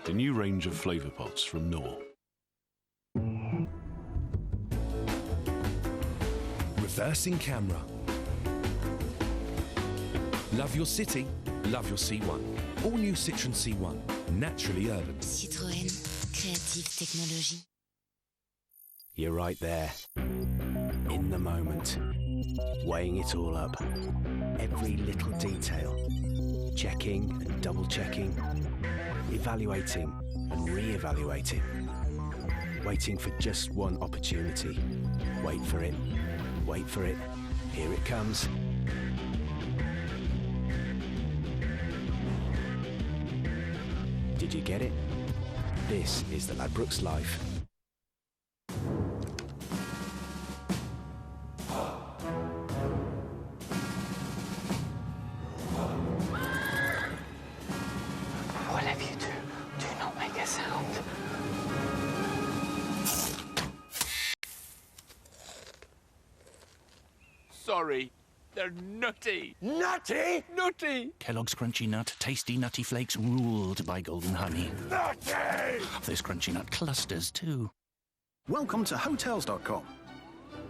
The new range of flavor pots from Knorr. Reversing camera. Love your city, love your C1. All new Citroën C1, naturally urban. Citroën, créative technologie. You're right there, in the moment, weighing it all up. Every little detail, checking and double-checking, evaluating and re-evaluating, waiting for just one opportunity. Wait for it, here it comes. Did you get it? This is the Ladbrokes life. Whatever you do, do not make a sound. Sorry, they're nutty. Nutty? Nutty! Kellogg's Crunchy Nut, tasty nutty flakes ruled by golden honey. Nutty! There's Crunchy Nut clusters too. Welcome to Hotels.com.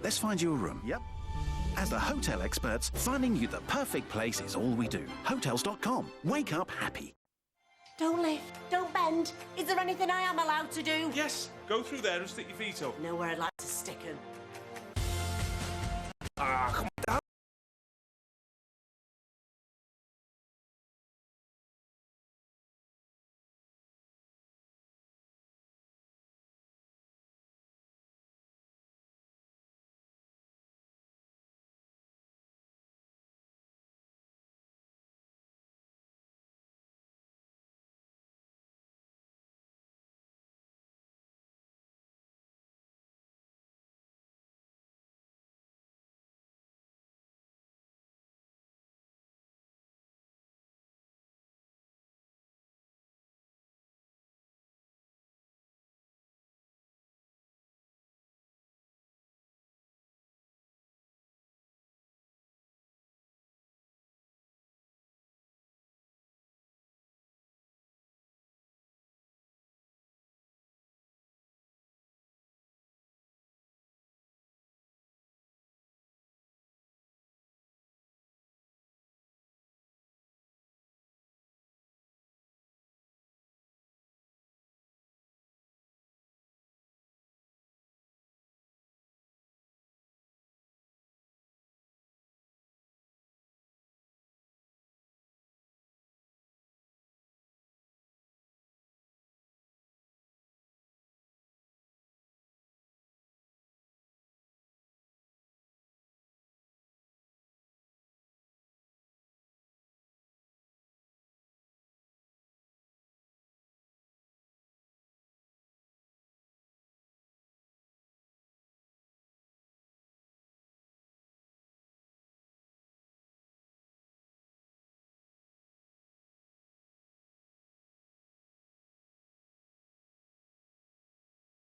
Let's find you a room. Yep. As the hotel experts, finding you the perfect place is all we do. Hotels.com. Wake up happy. Don't lift, don't bend. Is there anything I am allowed to do? Yes, go through there and stick your feet up. Know where I'd like to stick 'em.